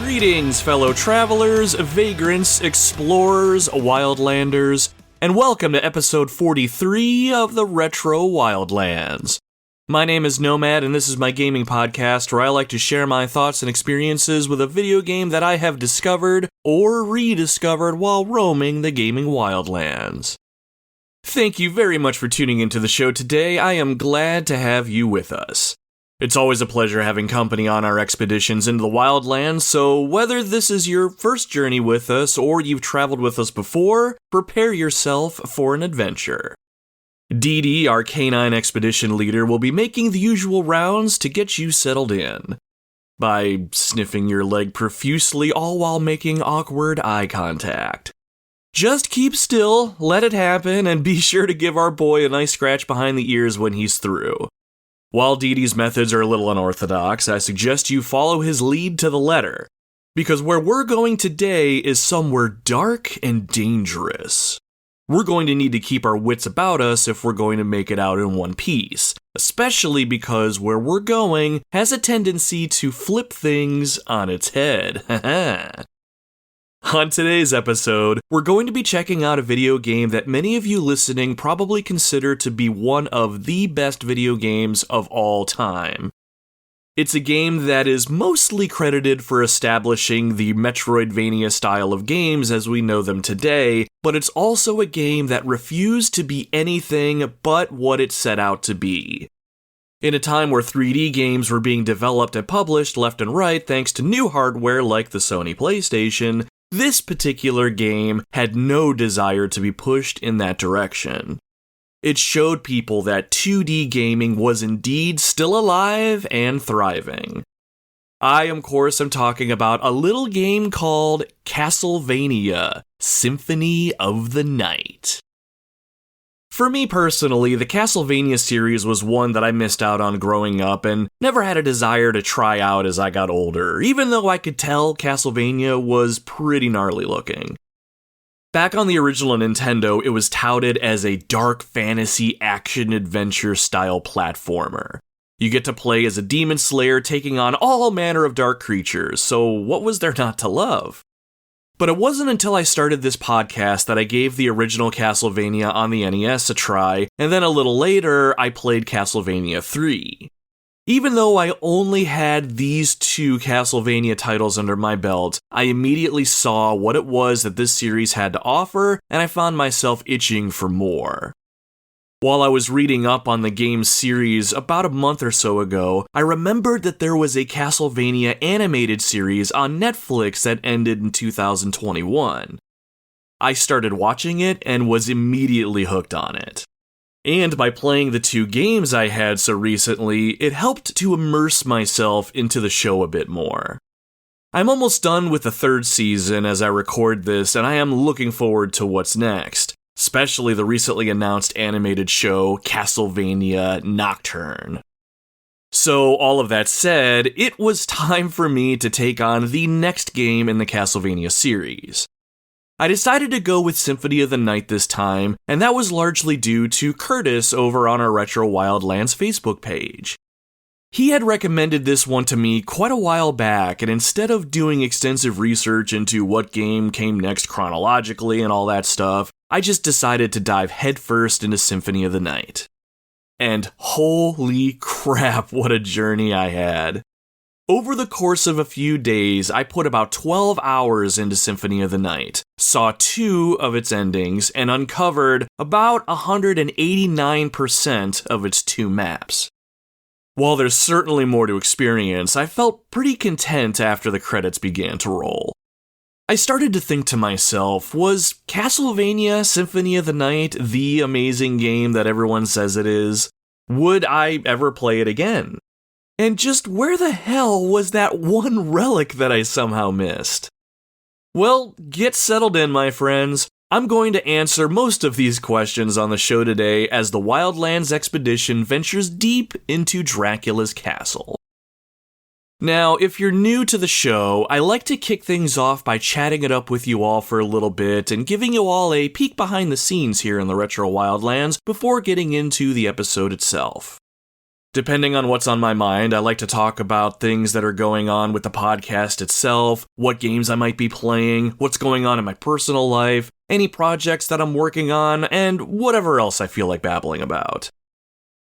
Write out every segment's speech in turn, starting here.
Greetings, fellow travelers, vagrants, explorers, wildlanders, and welcome to episode 43 of the Retro Wildlands. My name is Nomad, and this is my gaming podcast where I like to share my thoughts and experiences with a video game that I have discovered or rediscovered while roaming the gaming wildlands. Thank you very much for tuning into the show today. I am glad to have you with us. It's always a pleasure having company on our expeditions into the wildlands, so whether this is your first journey with us or you've traveled with us before, prepare yourself for an adventure. Dee Dee, our canine expedition leader, will be making the usual rounds to get you settled in. By sniffing your leg profusely, all while making awkward eye contact. Just keep still, let it happen, and be sure to give our boy a nice scratch behind the ears when he's through. While Dee Dee's methods are a little unorthodox, I suggest you follow his lead to the letter, because where we're going today is somewhere dark and dangerous. We're going to need to keep our wits about us if we're going to make it out in one piece, especially because where we're going has a tendency to flip things on its head. On today's episode, we're going to be checking out a video game that many of you listening probably consider to be one of the best video games of all time. It's a game that is mostly credited for establishing the Metroidvania style of games as we know them today, but it's also a game that refused to be anything but what it set out to be. In a time where 3D games were being developed and published left and right thanks to new hardware like the Sony PlayStation, this particular game had no desire to be pushed in that direction. It showed people that 2D gaming was indeed still alive and thriving. I, of course, am talking about a little game called Castlevania Symphony of the Night. For me personally, the Castlevania series was one that I missed out on growing up and never had a desire to try out as I got older, even though I could tell Castlevania was pretty gnarly looking. Back on the original Nintendo, it was touted as a dark fantasy action-adventure style platformer. You get to play as a demon slayer taking on all manner of dark creatures, so what was there not to love? But it wasn't until I started this podcast that I gave the original Castlevania on the NES a try, and then a little later, I played Castlevania 3. Even though I only had these two Castlevania titles under my belt, I immediately saw what it was that this series had to offer, and I found myself itching for more. While I was reading up on the game's series about a month or so ago, I remembered that there was a Castlevania animated series on Netflix that ended in 2021. I started watching it and was immediately hooked on it. And by playing the two games I had so recently, it helped to immerse myself into the show a bit more. I'm almost done with the third season as I record this, and I am looking forward to what's next. Especially the recently announced animated show, Castlevania Nocturne. So, all of that said, it was time for me to take on the next game in the Castlevania series. I decided to go with Symphony of the Night this time, and that was largely due to Curtis over on our Retro Wildlands Facebook page. He had recommended this one to me quite a while back, and instead of doing extensive research into what game came next chronologically and all that stuff, I just decided to dive headfirst into Symphony of the Night. And holy crap, what a journey I had. Over the course of a few days, I put about 12 hours into Symphony of the Night, saw 2 of its endings, and uncovered about 189% of its 2 maps. While there's certainly more to experience, I felt pretty content after the credits began to roll. I started to think to myself, was Castlevania Symphony of the Night the amazing game that everyone says it is? Would I ever play it again? And just where the hell was that one relic that I somehow missed? Well, get settled in, my friends. I'm going to answer most of these questions on the show today as the Wildlands expedition ventures deep into Dracula's castle. Now, if you're new to the show, I like to kick things off by chatting it up with you all for a little bit and giving you all a peek behind the scenes here in the Retro Wildlands before getting into the episode itself. Depending on what's on my mind, I like to talk about things that are going on with the podcast itself, what games I might be playing, what's going on in my personal life, any projects that I'm working on, and whatever else I feel like babbling about.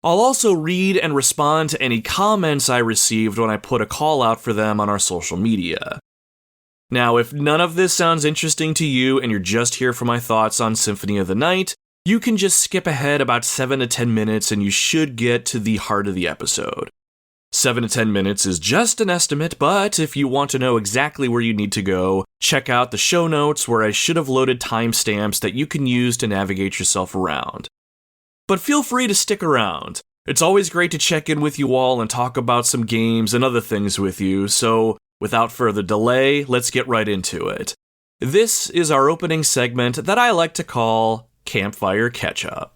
I'll also read and respond to any comments I received when I put a call out for them on our social media. Now, if none of this sounds interesting to you and you're just here for my thoughts on Symphony of the Night, you can just skip ahead about 7 to 10 minutes and you should get to the heart of the episode. 7 to 10 minutes is just an estimate, but if you want to know exactly where you need to go, check out the show notes where I should have loaded timestamps that you can use to navigate yourself around. But feel free to stick around. It's always great to check in with you all and talk about some games and other things with you, so without further delay, let's get right into it. This is our opening segment that I like to call Campfire Catch-Up.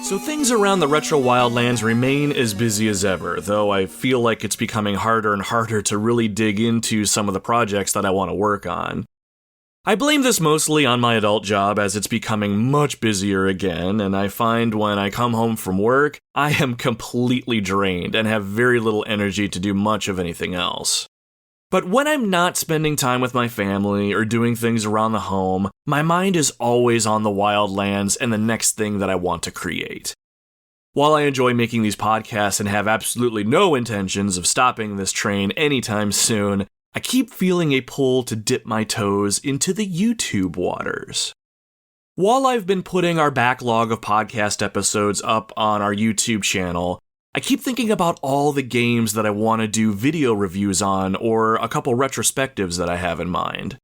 So things around the Retro Wildlands remain as busy as ever, though I feel like it's becoming harder and harder to really dig into some of the projects that I want to work on. I blame this mostly on my adult job as it's becoming much busier again, and I find when I come home from work, I am completely drained and have very little energy to do much of anything else. But when I'm not spending time with my family or doing things around the home, my mind is always on the Wildlands and the next thing that I want to create. While I enjoy making these podcasts and have absolutely no intentions of stopping this train anytime soon, I keep feeling a pull to dip my toes into the YouTube waters. While I've been putting our backlog of podcast episodes up on our YouTube channel, I keep thinking about all the games that I want to do video reviews on or a couple retrospectives that I have in mind.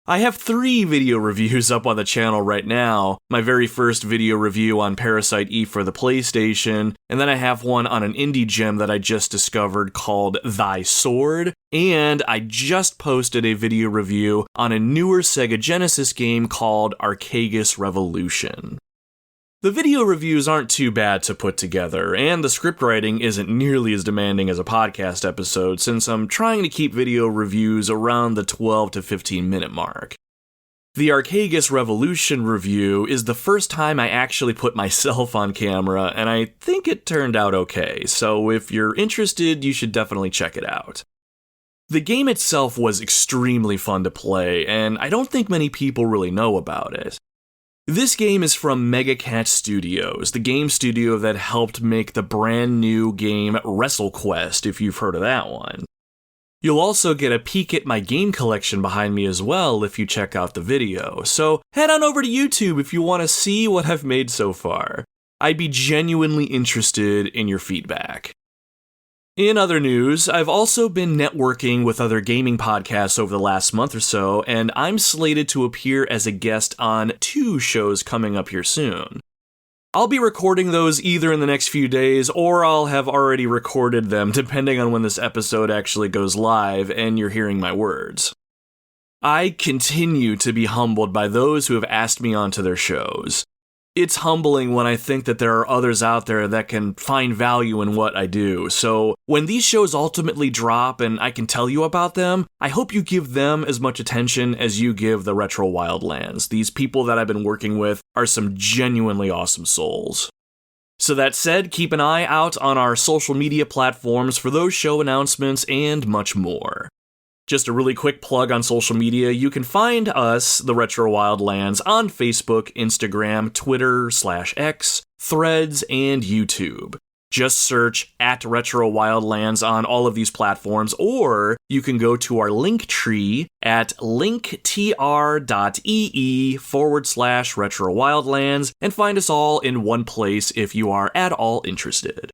I have 3 video reviews up on the channel right now, my very first video review on Parasite Eve for the PlayStation, and then I have one on an indie gem that I just discovered called Thy Sword, and I just posted a video review on a newer Sega Genesis game called Arcagus Revolution. The video reviews aren't too bad to put together, and the script writing isn't nearly as demanding as a podcast episode since I'm trying to keep video reviews around the 12 to 15 minute mark. The Arcagus Revolution review is the first time I actually put myself on camera, and I think it turned out okay, so if you're interested, you should definitely check it out. The game itself was extremely fun to play, and I don't think many people really know about it. This game is from Mega Cat Studios, the game studio that helped make the brand new game WrestleQuest, if you've heard of that one. You'll also get a peek at my game collection behind me as well if you check out the video, so head on over to YouTube if you want to see what I've made so far. I'd be genuinely interested in your feedback. In other news, I've also been networking with other gaming podcasts over the last month or so, and I'm slated to appear as a guest on 2 shows coming up here soon. I'll be recording those either in the next few days, or I'll have already recorded them, depending on when this episode actually goes live and you're hearing my words. I continue to be humbled by those who have asked me onto their shows. It's humbling when I think that there are others out there that can find value in what I do, so when these shows ultimately drop and I can tell you about them, I hope you give them as much attention as you give the Retro Wildlands. These people that I've been working with are some genuinely awesome souls. So that said, keep an eye out on our social media platforms for those show announcements and much more. Just a really quick plug on social media, you can find us, the Retro Wildlands, on Facebook, Instagram, Twitter/X, Threads, and YouTube. Just search @Retro Wildlands on all of these platforms, or you can go to our link tree at linktr.ee/Retro Wildlands and find us all in one place if you are at all interested.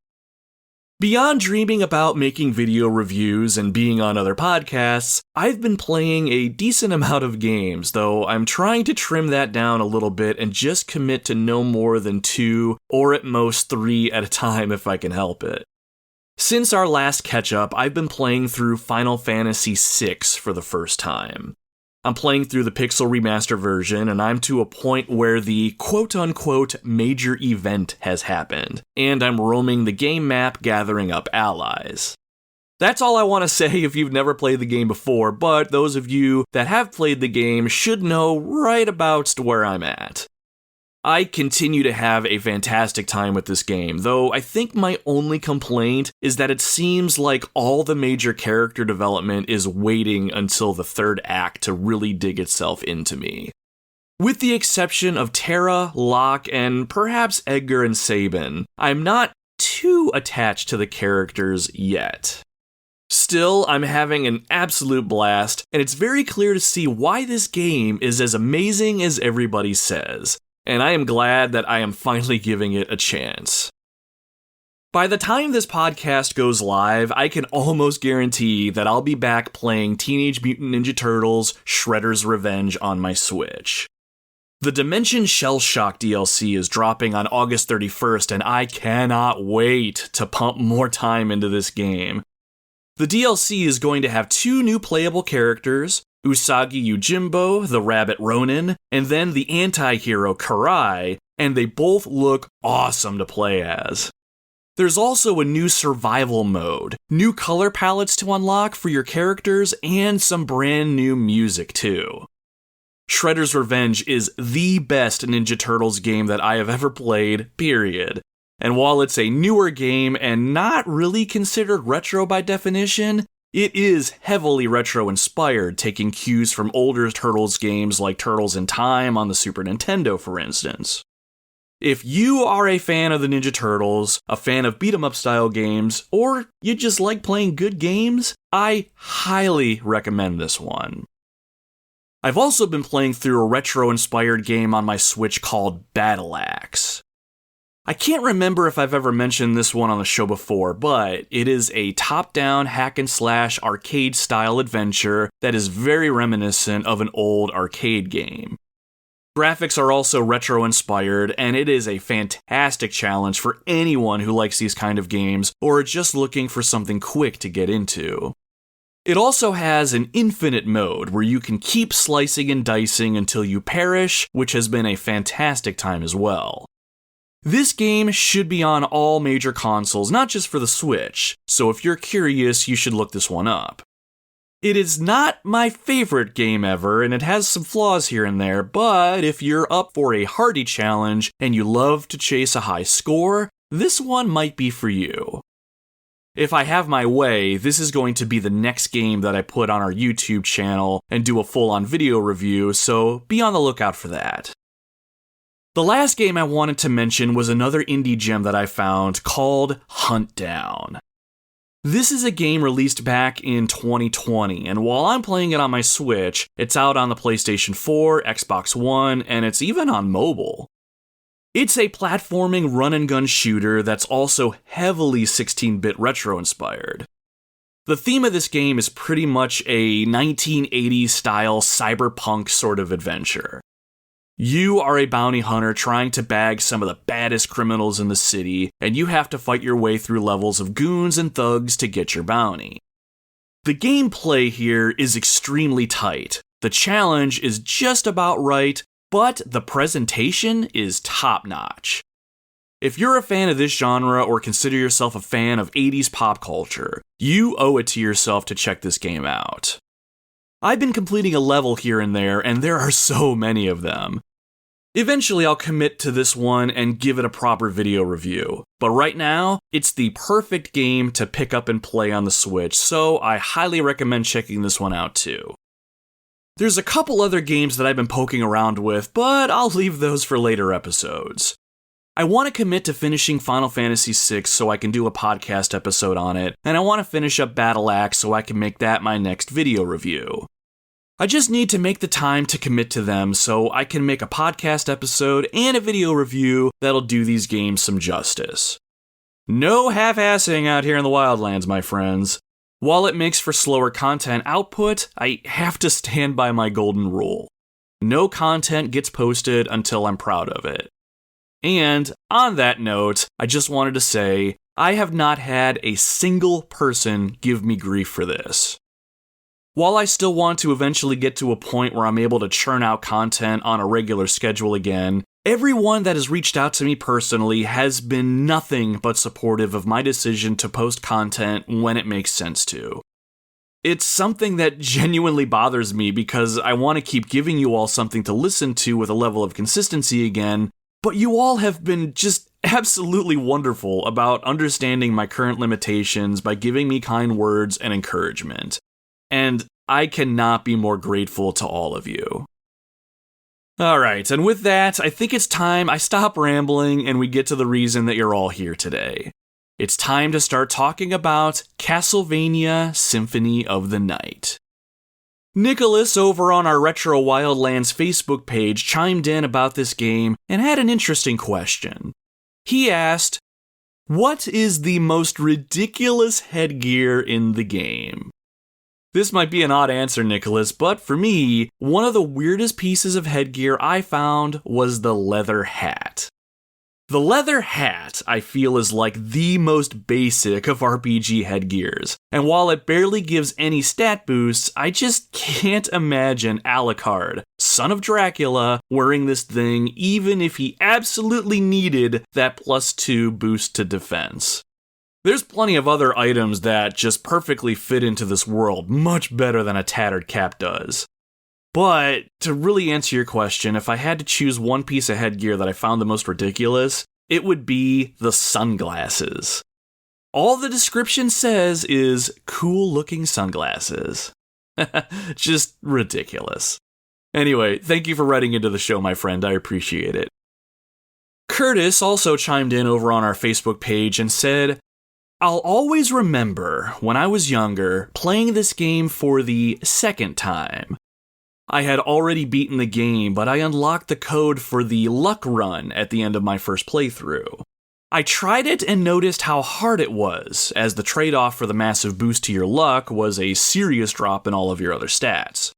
Beyond dreaming about making video reviews and being on other podcasts, I've been playing a decent amount of games, though I'm trying to trim that down a little bit and just commit to no more than 2 or at most 3 at a time if I can help it. Since our last catch-up, I've been playing through Final Fantasy VI for the first time. I'm playing through the Pixel Remaster version, and I'm to a point where the quote-unquote major event has happened, and I'm roaming the game map gathering up allies. That's all I want to say if you've never played the game before, but those of you that have played the game should know right about where I'm at. I continue to have a fantastic time with this game, though I think my only complaint is that it seems like all the major character development is waiting until the third act to really dig itself into me. With the exception of Terra, Locke, and perhaps Edgar and Sabin, I'm not too attached to the characters yet. Still, I'm having an absolute blast, and it's very clear to see why this game is as amazing as everybody says. And I am glad that I am finally giving it a chance. By the time this podcast goes live, I can almost guarantee that I'll be back playing Teenage Mutant Ninja Turtles Shredder's Revenge on my Switch. The Dimension Shell Shock DLC is dropping on August 31st, and I cannot wait to pump more time into this game. The DLC is going to have 2 new playable characters, Usagi Yojimbo, the Rabbit Ronin, and then the anti-hero Karai, and they both look awesome to play as. There's also a new survival mode, new color palettes to unlock for your characters, and some brand new music too. Shredder's Revenge is the best Ninja Turtles game that I have ever played, period. And while it's a newer game and not really considered retro by definition, it is heavily retro-inspired, taking cues from older Turtles games like Turtles in Time on the Super Nintendo, for instance. If you are a fan of the Ninja Turtles, a fan of beat-em-up style games, or you just like playing good games, I highly recommend this one. I've also been playing through a retro-inspired game on my Switch called Battle Axe. I can't remember if I've ever mentioned this one on the show before, but it is a top-down hack-and-slash arcade-style adventure that is very reminiscent of an old arcade game. Graphics are also retro-inspired, and it is a fantastic challenge for anyone who likes these kind of games or are just looking for something quick to get into. It also has an infinite mode where you can keep slicing and dicing until you perish, which has been a fantastic time as well. This game should be on all major consoles, not just for the Switch, so if you're curious, you should look this one up. It is not my favorite game ever, and it has some flaws here and there, but if you're up for a hearty challenge and you love to chase a high score, this one might be for you. If I have my way, this is going to be the next game that I put on our YouTube channel and do a full-on video review, so be on the lookout for that. The last game I wanted to mention was another indie gem that I found called Hunt Down. This is a game released back in 2020, and while I'm playing it on my Switch, it's out on the PlayStation 4, Xbox One, and it's even on mobile. It's a platforming run-and-gun shooter that's also heavily 16-bit retro-inspired. The theme of this game is pretty much a 1980s-style cyberpunk sort of adventure. You are a bounty hunter trying to bag some of the baddest criminals in the city, and you have to fight your way through levels of goons and thugs to get your bounty. The gameplay here is extremely tight. The challenge is just about right, but the presentation is top-notch. If you're a fan of this genre or consider yourself a fan of 80s pop culture, you owe it to yourself to check this game out. I've been completing a level here and there are so many of them. Eventually I'll commit to this one and give it a proper video review, but right now, it's the perfect game to pick up and play on the Switch, so I highly recommend checking this one out too. There's a couple other games that I've been poking around with, but I'll leave those for later episodes. I want to commit to finishing Final Fantasy VI so I can do a podcast episode on it, and I want to finish up Battle Axe so I can make that my next video review. I just need to make the time to commit to them so I can make a podcast episode and a video review that'll do these games some justice. No half-assing out here in the Wildlands, my friends. While it makes for slower content output, I have to stand by my golden rule. No content gets posted until I'm proud of it. And on that note, I just wanted to say, I have not had a single person give me grief for this. While I still want to eventually get to a point where I'm able to churn out content on a regular schedule again, everyone that has reached out to me personally has been nothing but supportive of my decision to post content when it makes sense to. It's something that genuinely bothers me because I want to keep giving you all something to listen to with a level of consistency again, but you all have been just absolutely wonderful about understanding my current limitations by giving me kind words and encouragement. And I cannot be more grateful to all of you. Alright, and with that, I think it's time I stop rambling and we get to the reason that you're all here today. It's time to start talking about Castlevania Symphony of the Night. Nicholas over on our Retro Wildlands Facebook page chimed in about this game and had an interesting question. He asked, "What is the most ridiculous headgear in the game?" This might be an odd answer, Nicholas, but for me, one of the weirdest pieces of headgear I found was the leather hat. The leather hat, I feel, is like the most basic of RPG headgears, and while it barely gives any stat boosts, I just can't imagine Alucard, son of Dracula, wearing this thing even if he absolutely needed that +2 boost to defense. There's plenty of other items that just perfectly fit into this world, much better than a tattered cap does. But, to really answer your question, if I had to choose one piece of headgear that I found the most ridiculous, it would be the sunglasses. All the description says is cool-looking sunglasses. Just ridiculous. Anyway, thank you for writing into the show, my friend. I appreciate it. Curtis also chimed in over on our Facebook page and said, "I'll always remember, when I was younger, playing this game for the second time. I had already beaten the game, but I unlocked the code for the luck run at the end of my first playthrough. I tried it and noticed how hard it was, as the trade-off for the massive boost to your luck was a serious drop in all of your other stats.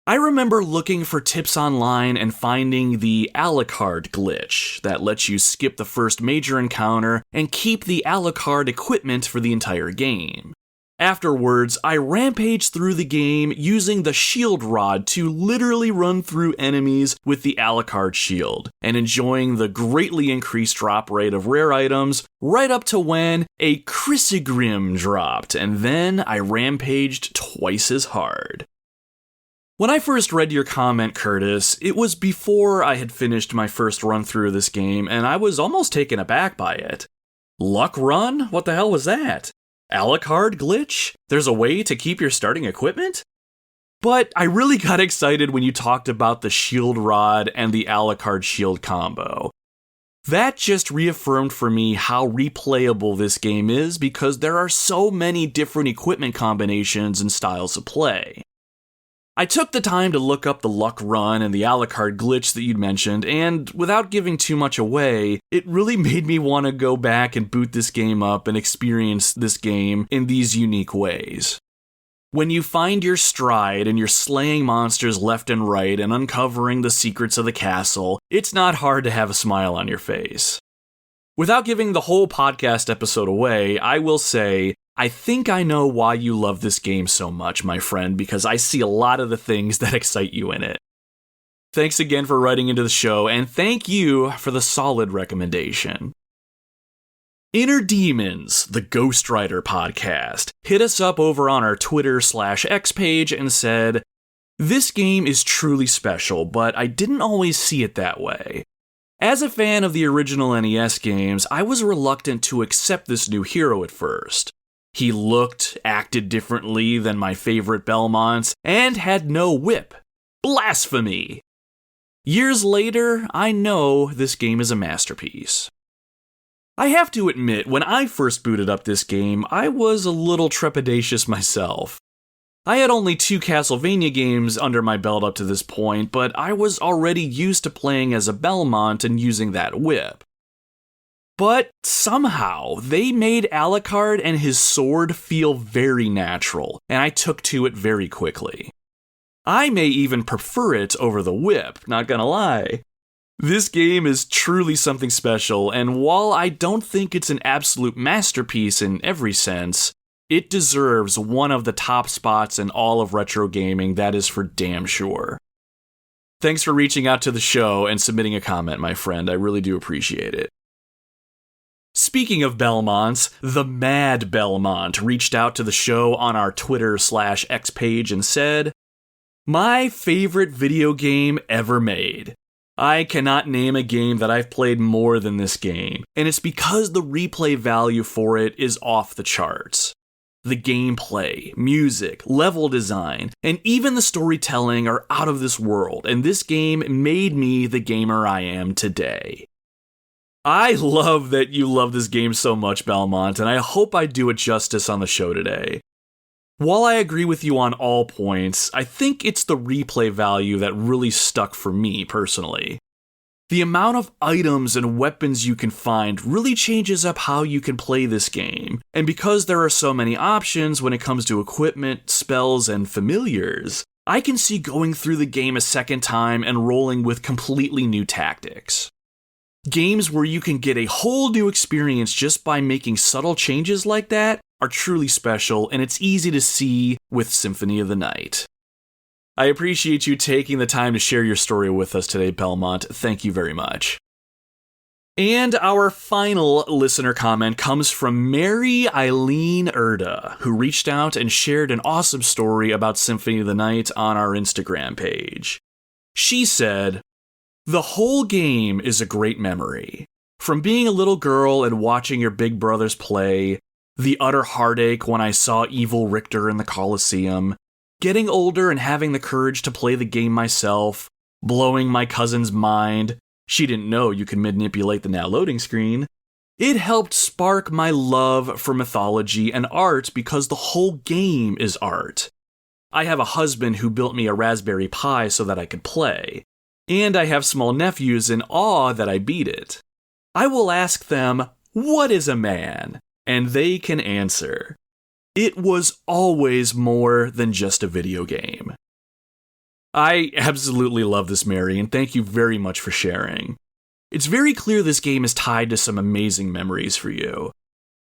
I remember looking for tips online and finding the Alucard glitch that lets you skip the first major encounter and keep the Alucard equipment for the entire game. Afterwards, I rampaged through the game using the shield rod to literally run through enemies with the Alucard shield, and enjoying the greatly increased drop rate of rare items right up to when a Chrysogrim dropped, and then I rampaged twice as hard." When I first read your comment, Curtis, it was before I had finished my first run through this game, and I was almost taken aback by it. Luck run? What the hell was that? Alucard glitch? There's a way to keep your starting equipment? But I really got excited when you talked about the shield rod and the Alucard shield combo. That just reaffirmed for me how replayable this game is because there are so many different equipment combinations and styles of play. I took the time to look up the luck run and the Alucard glitch that you'd mentioned, and without giving too much away, it really made me want to go back and boot this game up and experience this game in these unique ways. When you find your stride and you're slaying monsters left and right and uncovering the secrets of the castle, it's not hard to have a smile on your face. Without giving the whole podcast episode away, I will say, I think I know why you love this game so much, my friend, because I see a lot of the things that excite you in it. Thanks again for writing into the show, and thank you for the solid recommendation. Inner Demons, the Ghost Rider podcast, hit us up over on our Twitter/X page and said, "This game is truly special, but I didn't always see it that way. As a fan of the original NES games, I was reluctant to accept this new hero at first. He looked, acted differently than my favorite Belmonts, and had no whip. Blasphemy! Years later, I know this game is a masterpiece. I have to admit, when I first booted up this game, I was a little trepidatious myself. I had only 2 Castlevania games under my belt up to this point, but I was already used to playing as a Belmont and using that whip. But somehow, they made Alucard and his sword feel very natural, and I took to it very quickly. I may even prefer it over the whip, not gonna lie. This game is truly something special, and while I don't think it's an absolute masterpiece in every sense, it deserves one of the top spots in all of retro gaming, that is for damn sure. Thanks for reaching out to the show and submitting a comment, my friend. I really do appreciate it. Speaking of Belmonts, the Mad Belmont reached out to the show on our Twitter/X page and said, "My favorite video game ever made. I cannot name a game that I've played more than this game, and it's because the replay value for it is off the charts. The gameplay, music, level design, and even the storytelling are out of this world, and this game made me the gamer I am today." I love that you love this game so much, Belmont, and I hope I do it justice on the show today. While I agree with you on all points, I think it's the replay value that really stuck for me personally. The amount of items and weapons you can find really changes up how you can play this game, and because there are so many options when it comes to equipment, spells, and familiars, I can see going through the game a second time and rolling with completely new tactics. Games where you can get a whole new experience just by making subtle changes like that are truly special, and it's easy to see with Symphony of the Night. I appreciate you taking the time to share your story with us today, Belmont. Thank you very much. And our final listener comment comes from Mary Eileen Erda, who reached out and shared an awesome story about Symphony of the Night on our Instagram page. She said, "The whole game is a great memory. From being a little girl and watching your big brothers play, the utter heartache when I saw evil Richter in the Colosseum, getting older and having the courage to play the game myself, blowing my cousin's mind, she didn't know you could manipulate the now loading screen, it helped spark my love for mythology and art because the whole game is art. I have a husband who built me a Raspberry Pi so that I could play, and I have small nephews in awe that I beat it. I will ask them, 'What is a man?' and they can answer. It was always more than just a video game." I absolutely love this, Mary, and thank you very much for sharing. It's very clear this game is tied to some amazing memories for you.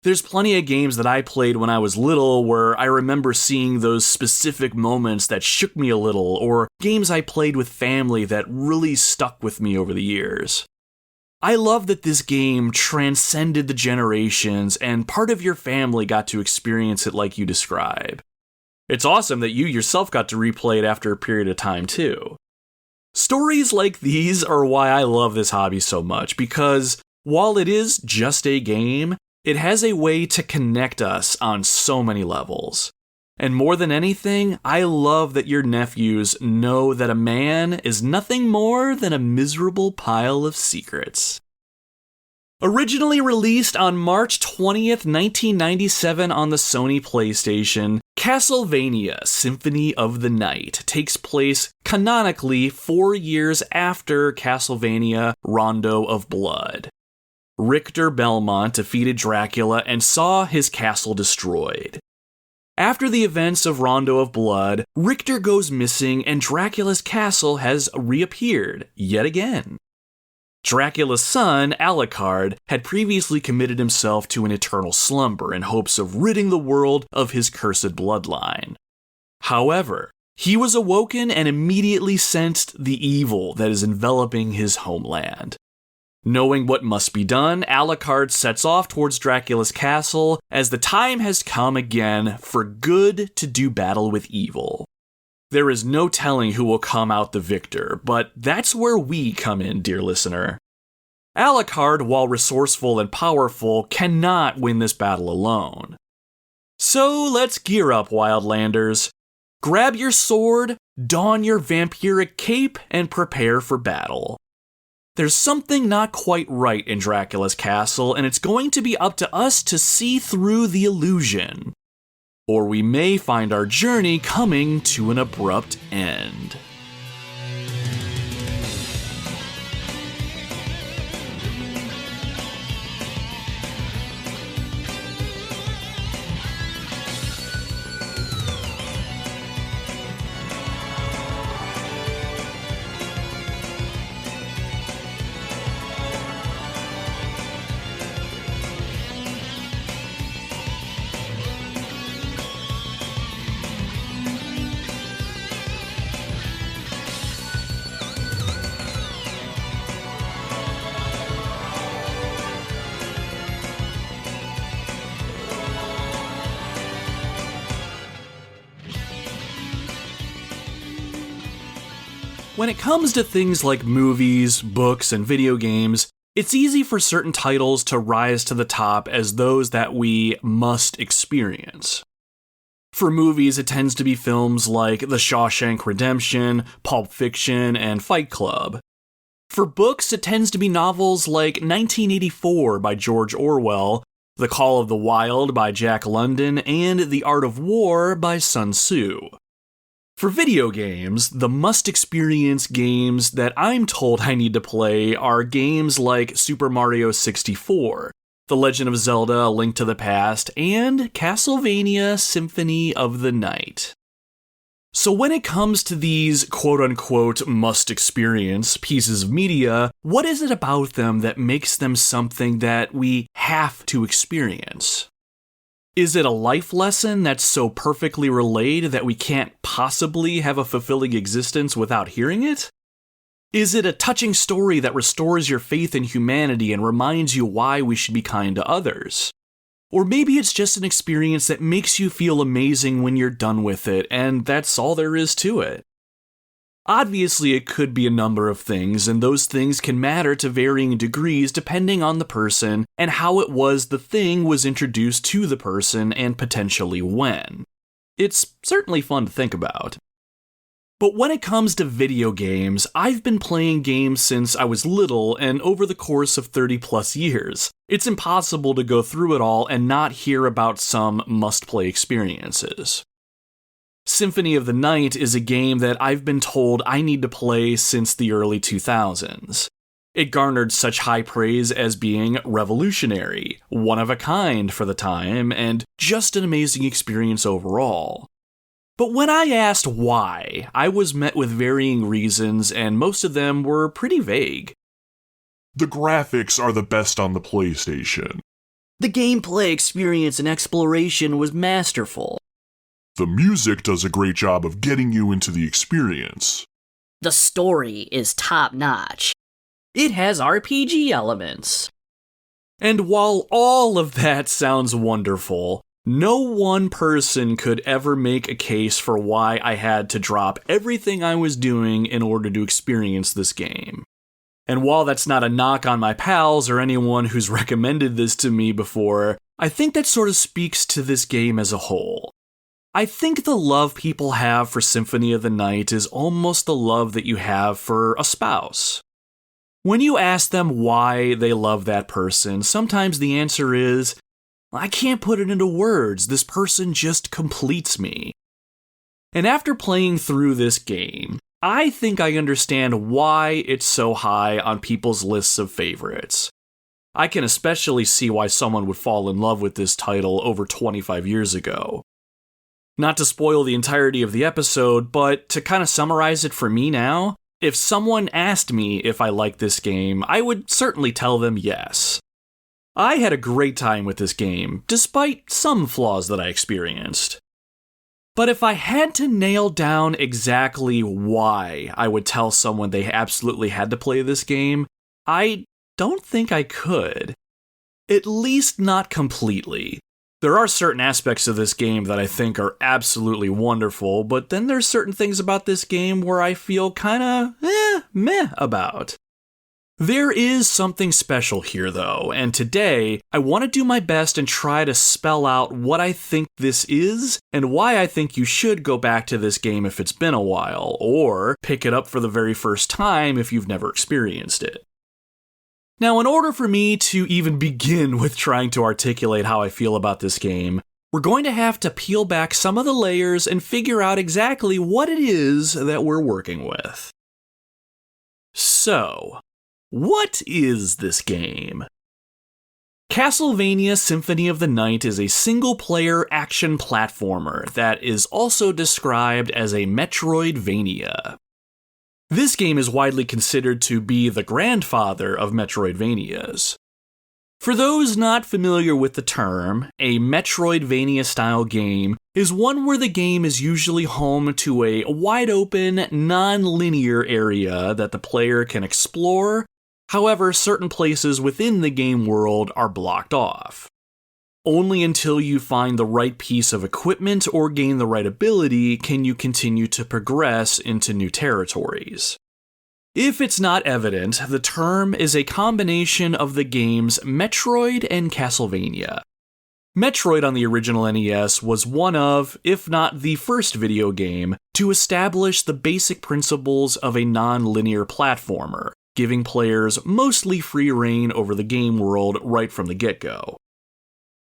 There's plenty of games that I played when I was little where I remember seeing those specific moments that shook me a little, or games I played with family that really stuck with me over the years. I love that this game transcended the generations and part of your family got to experience it like you describe. It's awesome that you yourself got to replay it after a period of time too. Stories like these are why I love this hobby so much, because while it is just a game, it has a way to connect us on so many levels. And more than anything, I love that your nephews know that a man is nothing more than a miserable pile of secrets. Originally released on March 20th, 1997 on the Sony PlayStation, Castlevania Symphony of the Night takes place canonically 4 years after Castlevania Rondo of Blood. Richter Belmont defeated Dracula and saw his castle destroyed. After the events of Rondo of Blood, Richter goes missing and Dracula's castle has reappeared yet again. Dracula's son, Alucard, had previously committed himself to an eternal slumber in hopes of ridding the world of his cursed bloodline. However, he was awoken and immediately sensed the evil that is enveloping his homeland. Knowing what must be done, Alucard sets off towards Dracula's castle as the time has come again for good to do battle with evil. There is no telling who will come out the victor, but that's where we come in, dear listener. Alucard, while resourceful and powerful, cannot win this battle alone. So let's gear up, Wildlanders. Grab your sword, don your vampiric cape, and prepare for battle. There's something not quite right in Dracula's castle, and it's going to be up to us to see through the illusion. Or we may find our journey coming to an abrupt end. When it comes to things like movies, books, and video games, it's easy for certain titles to rise to the top as those that we must experience. For movies, it tends to be films like The Shawshank Redemption, Pulp Fiction, and Fight Club. For books, it tends to be novels like 1984 by George Orwell, The Call of the Wild by Jack London, and The Art of War by Sun Tzu. For video games, the must-experience games that I'm told I need to play are games like Super Mario 64, The Legend of Zelda: A Link to the Past, and Castlevania Symphony of the Night. So when it comes to these quote-unquote must-experience pieces of media, what is it about them that makes them something that we have to experience? Is it a life lesson that's so perfectly relayed that we can't possibly have a fulfilling existence without hearing it? Is it a touching story that restores your faith in humanity and reminds you why we should be kind to others? Or maybe it's just an experience that makes you feel amazing when you're done with it, and that's all there is to it. Obviously, it could be a number of things, and those things can matter to varying degrees depending on the person and how it was the thing was introduced to the person and potentially when. It's certainly fun to think about. But when it comes to video games, I've been playing games since I was little and over the course of 30 plus years. It's impossible to go through it all and not hear about some must-play experiences. Symphony of the Night is a game that I've been told I need to play since the early 2000s. It garnered such high praise as being revolutionary, one of a kind for the time, and just an amazing experience overall. But when I asked why, I was met with varying reasons, and most of them were pretty vague. The graphics are the best on the PlayStation. The gameplay experience and exploration was masterful. The music does a great job of getting you into the experience. The story is top-notch. It has RPG elements. And while all of that sounds wonderful, no one person could ever make a case for why I had to drop everything I was doing in order to experience this game. And while that's not a knock on my pals or anyone who's recommended this to me before, I think that sort of speaks to this game as a whole. I think the love people have for Symphony of the Night is almost the love that you have for a spouse. When you ask them why they love that person, sometimes the answer is, I can't put it into words, this person just completes me. And after playing through this game, I think I understand why it's so high on people's lists of favorites. I can especially see why someone would fall in love with this title over 25 years ago. Not to spoil the entirety of the episode, but to kind of summarize it for me now, if someone asked me if I liked this game, I would certainly tell them yes. I had a great time with this game, despite some flaws that I experienced. But if I had to nail down exactly why I would tell someone they absolutely had to play this game, I don't think I could. At least not completely. There are certain aspects of this game that I think are absolutely wonderful, but then there's certain things about this game where I feel kinda meh about. There is something special here though, and today I want to do my best and try to spell out what I think this is and why I think you should go back to this game if it's been a while, or pick it up for the very first time if you've never experienced it. Now, in order for me to even begin with trying to articulate how I feel about this game, we're going to have to peel back some of the layers and figure out exactly what it is that we're working with. So, what is this game? Castlevania Symphony of the Night is a single-player action platformer that is also described as a Metroidvania. This game is widely considered to be the grandfather of Metroidvanias. For those not familiar with the term, a Metroidvania-style game is one where the game is usually home to a wide-open, non-linear area that the player can explore. However, certain places within the game world are blocked off. Only until you find the right piece of equipment or gain the right ability can you continue to progress into new territories. If it's not evident, the term is a combination of the games Metroid and Castlevania. Metroid on the original NES was one of, if not the first video game, to establish the basic principles of a non-linear platformer, giving players mostly free reign over the game world right from the get-go.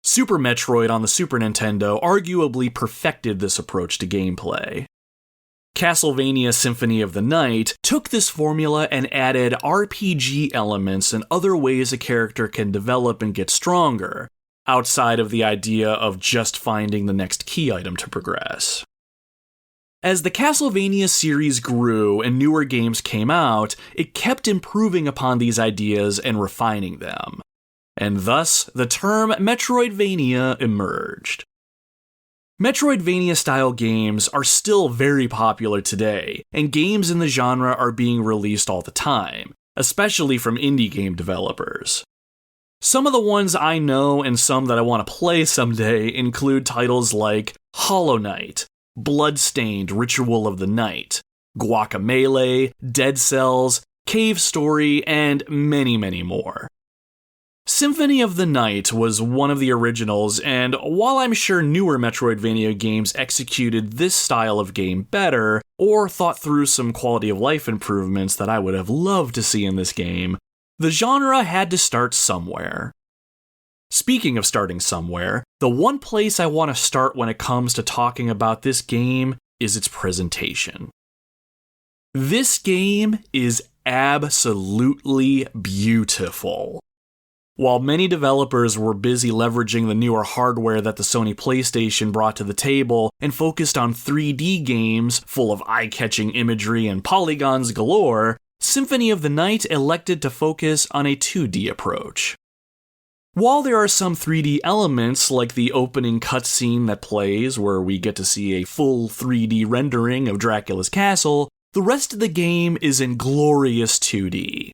Super Metroid on the Super Nintendo arguably perfected this approach to gameplay. Castlevania Symphony of the Night took this formula and added RPG elements and other ways a character can develop and get stronger, outside of the idea of just finding the next key item to progress. As the Castlevania series grew and newer games came out, it kept improving upon these ideas and refining them. And thus, the term Metroidvania emerged. Metroidvania-style games are still very popular today, and games in the genre are being released all the time, especially from indie game developers. Some of the ones I know and some that I want to play someday include titles like Hollow Knight, Bloodstained Ritual of the Night, Guacamelee, Dead Cells, Cave Story, and many, many more. Symphony of the Night was one of the originals, and while I'm sure newer Metroidvania games executed this style of game better, or thought through some quality of life improvements that I would have loved to see in this game, the genre had to start somewhere. Speaking of starting somewhere, the one place I want to start when it comes to talking about this game is its presentation. This game is absolutely beautiful. While many developers were busy leveraging the newer hardware that the Sony PlayStation brought to the table and focused on 3D games full of eye-catching imagery and polygons galore, Symphony of the Night elected to focus on a 2D approach. While there are some 3D elements like the opening cutscene that plays where we get to see a full 3D rendering of Dracula's castle, the rest of the game is in glorious 2D.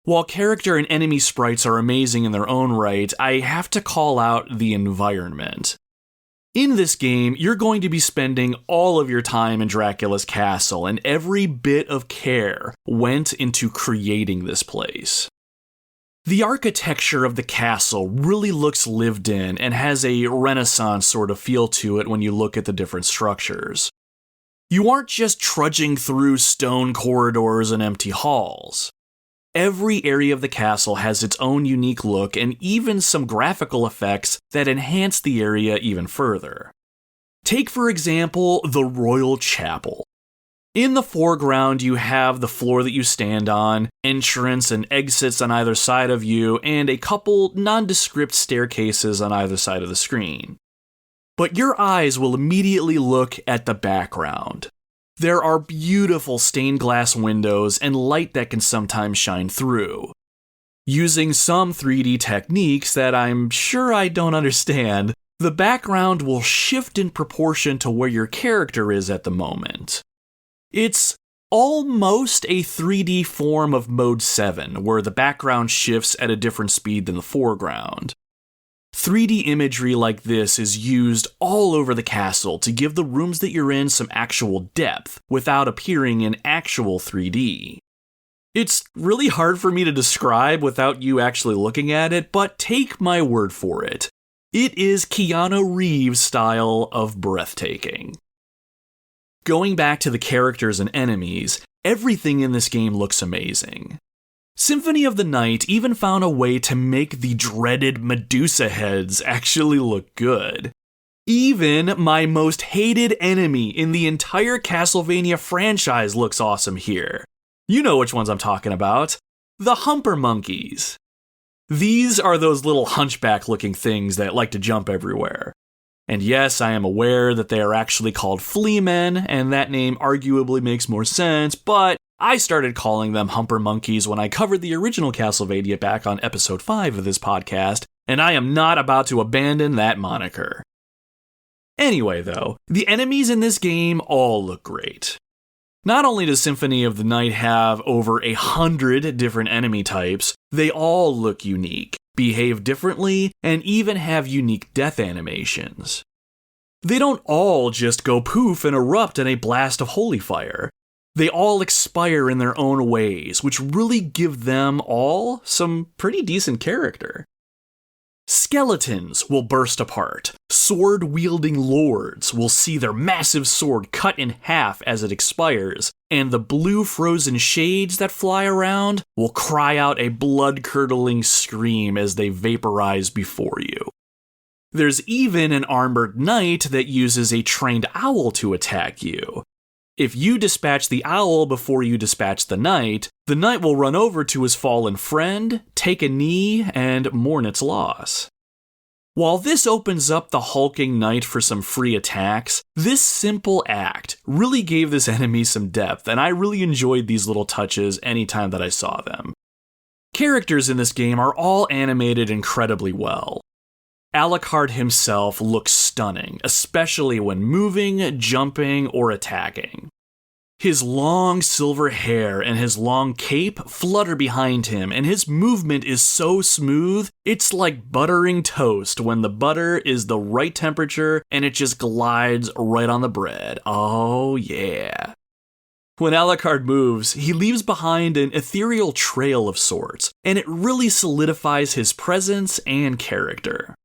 While character and enemy sprites are amazing in their own right, I have to call out the environment. In this game, you're going to be spending all of your time in Dracula's castle, and every bit of care went into creating this place. The architecture of the castle really looks lived in and has a Renaissance sort of feel to it when you look at the different structures. You aren't just trudging through stone corridors and empty halls. Every area of the castle has its own unique look and even some graphical effects that enhance the area even further. Take, for example, the Royal Chapel. In the foreground, you have the floor that you stand on, entrance and exits on either side of you, and a couple nondescript staircases on either side of the screen. But your eyes will immediately look at the background. There are beautiful stained glass windows and light that can sometimes shine through. Using some 3D techniques that I'm sure I don't understand, the background will shift in proportion to where your character is at the moment. It's almost a 3D form of Mode 7, where the background shifts at a different speed than the foreground. 3D imagery like this is used all over the castle to give the rooms that you're in some actual depth without appearing in actual 3D. It's really hard for me to describe without you actually looking at it, but take my word for it. It is Keanu Reeves' style of breathtaking. Going back to the characters and enemies, everything in this game looks amazing. Symphony of the Night even found a way to make the dreaded Medusa heads actually look good. Even my most hated enemy in the entire Castlevania franchise looks awesome here. You know which ones I'm talking about. The Humper Monkeys. These are those little hunchback-looking things that like to jump everywhere. And yes, I am aware that they are actually called Fleamen, and that name arguably makes more sense, but I started calling them Humper Monkeys when I covered the original Castlevania back on episode 5 of this podcast, and I am not about to abandon that moniker. Anyway though, the enemies in this game all look great. Not only does Symphony of the Night have over 100 different enemy types, they all look unique, behave differently, and even have unique death animations. They don't all just go poof and erupt in a blast of holy fire. They all expire in their own ways, which really give them all some pretty decent character. Skeletons will burst apart. Sword-wielding lords will see their massive sword cut in half as it expires, and the blue frozen shades that fly around will cry out a blood-curdling scream as they vaporize before you. There's even an armored knight that uses a trained owl to attack you. If you dispatch the owl before you dispatch the knight will run over to his fallen friend, take a knee, and mourn its loss. While this opens up the hulking knight for some free attacks, this simple act really gave this enemy some depth, and I really enjoyed these little touches anytime that I saw them. Characters in this game are all animated incredibly well. Alucard himself looks stunning, especially when moving, jumping, or attacking. His long silver hair and his long cape flutter behind him, and his movement is so smooth, it's like buttering toast when the butter is the right temperature and it just glides right on the bread. Oh yeah. When Alucard moves, he leaves behind an ethereal trail of sorts, and it really solidifies his presence and character.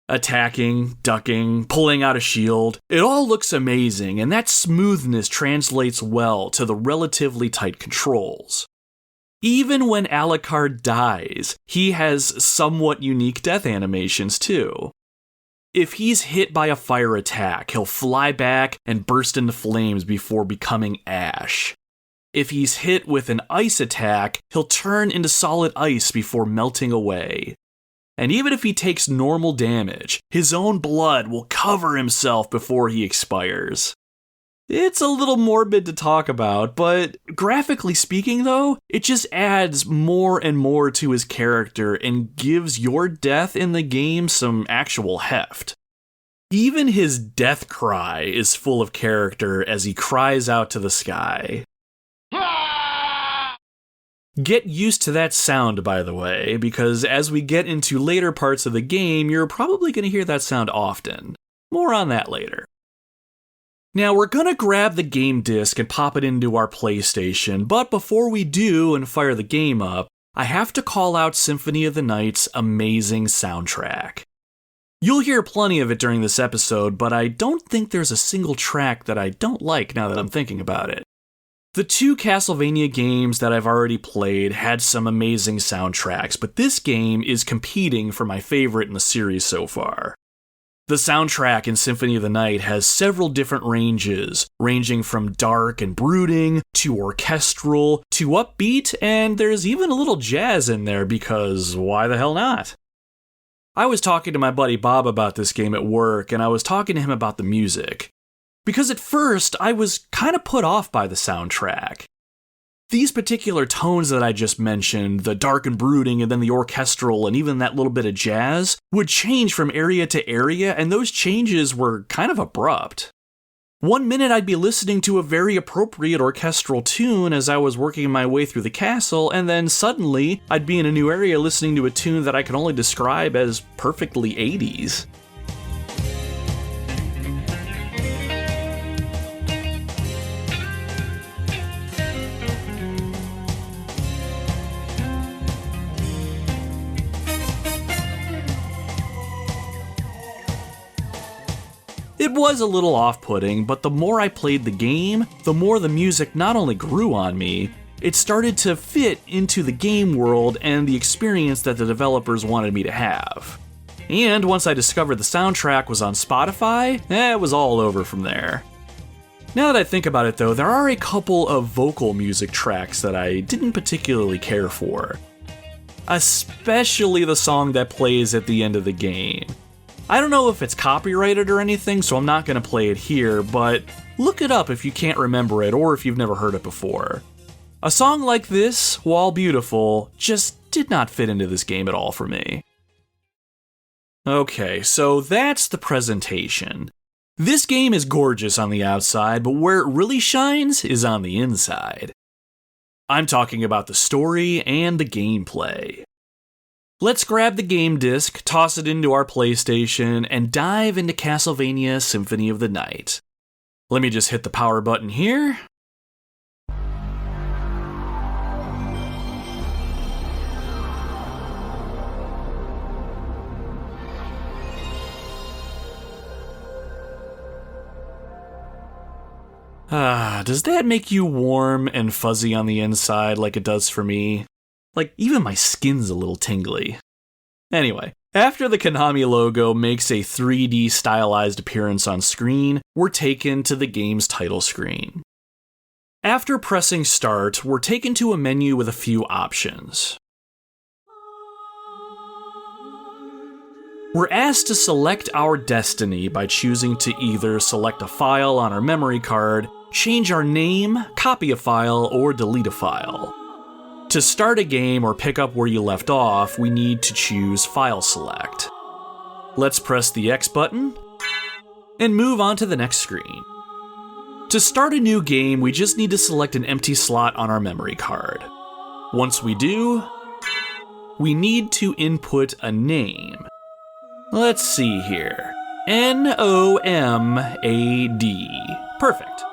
Attacking, ducking, pulling out a shield, it all looks amazing, and that smoothness translates well to the relatively tight controls. Even when Alucard dies, he has somewhat unique death animations too. If he's hit by a fire attack, he'll fly back and burst into flames before becoming ash. If he's hit with an ice attack, he'll turn into solid ice before melting away. And even if he takes normal damage, his own blood will cover himself before he expires. It's a little morbid to talk about, but graphically speaking though, it just adds more and more to his character and gives your death in the game some actual heft. Even his death cry is full of character as he cries out to the sky. Get used to that sound, by the way, because as we get into later parts of the game, you're probably going to hear that sound often. More on that later. Now, we're going to grab the game disc and pop it into our PlayStation, but before we do and fire the game up, I have to call out Symphony of the Night's amazing soundtrack. You'll hear plenty of it during this episode, but I don't think there's a single track that I don't like now that I'm thinking about it. The two Castlevania games that I've already played had some amazing soundtracks, but this game is competing for my favorite in the series so far. The soundtrack in Symphony of the Night has several different ranges, ranging from dark and brooding, to orchestral, to upbeat, and there's even a little jazz in there because why the hell not? I was talking to my buddy Bob about this game at work, and I was talking to him about the music. Because at first, I was kind of put off by the soundtrack. These particular tones that I just mentioned, the dark and brooding and then the orchestral and even that little bit of jazz, would change from area to area, and those changes were kind of abrupt. One minute I'd be listening to a very appropriate orchestral tune as I was working my way through the castle, and then suddenly I'd be in a new area listening to a tune that I can only describe as perfectly 80s. It was a little off-putting, but the more I played the game, the more the music not only grew on me, it started to fit into the game world and the experience that the developers wanted me to have. And once I discovered the soundtrack was on Spotify, it was all over from there. Now that I think about it though, there are a couple of vocal music tracks that I didn't particularly care for. Especially the song that plays at the end of the game. I don't know if it's copyrighted or anything, so I'm not going to play it here, but look it up if you can't remember it or if you've never heard it before. A song like this, while beautiful, just did not fit into this game at all for me. Okay, so that's the presentation. This game is gorgeous on the outside, but where it really shines is on the inside. I'm talking about the story and the gameplay. Let's grab the game disc, toss it into our PlayStation, and dive into Castlevania Symphony of the Night. Let me just hit the power button here. Does that make you warm and fuzzy on the inside like it does for me? Like, even my skin's a little tingly. Anyway, after the Konami logo makes a 3D stylized appearance on screen, we're taken to the game's title screen. After pressing start, we're taken to a menu with a few options. We're asked to select our destiny by choosing to either select a file on our memory card, change our name, copy a file, or delete a file. To start a game or pick up where you left off, we need to choose File Select. Let's press the X button and move on to the next screen. To start a new game, we just need to select an empty slot on our memory card. Once we do, we need to input a name. Let's see here. Nomad. Perfect.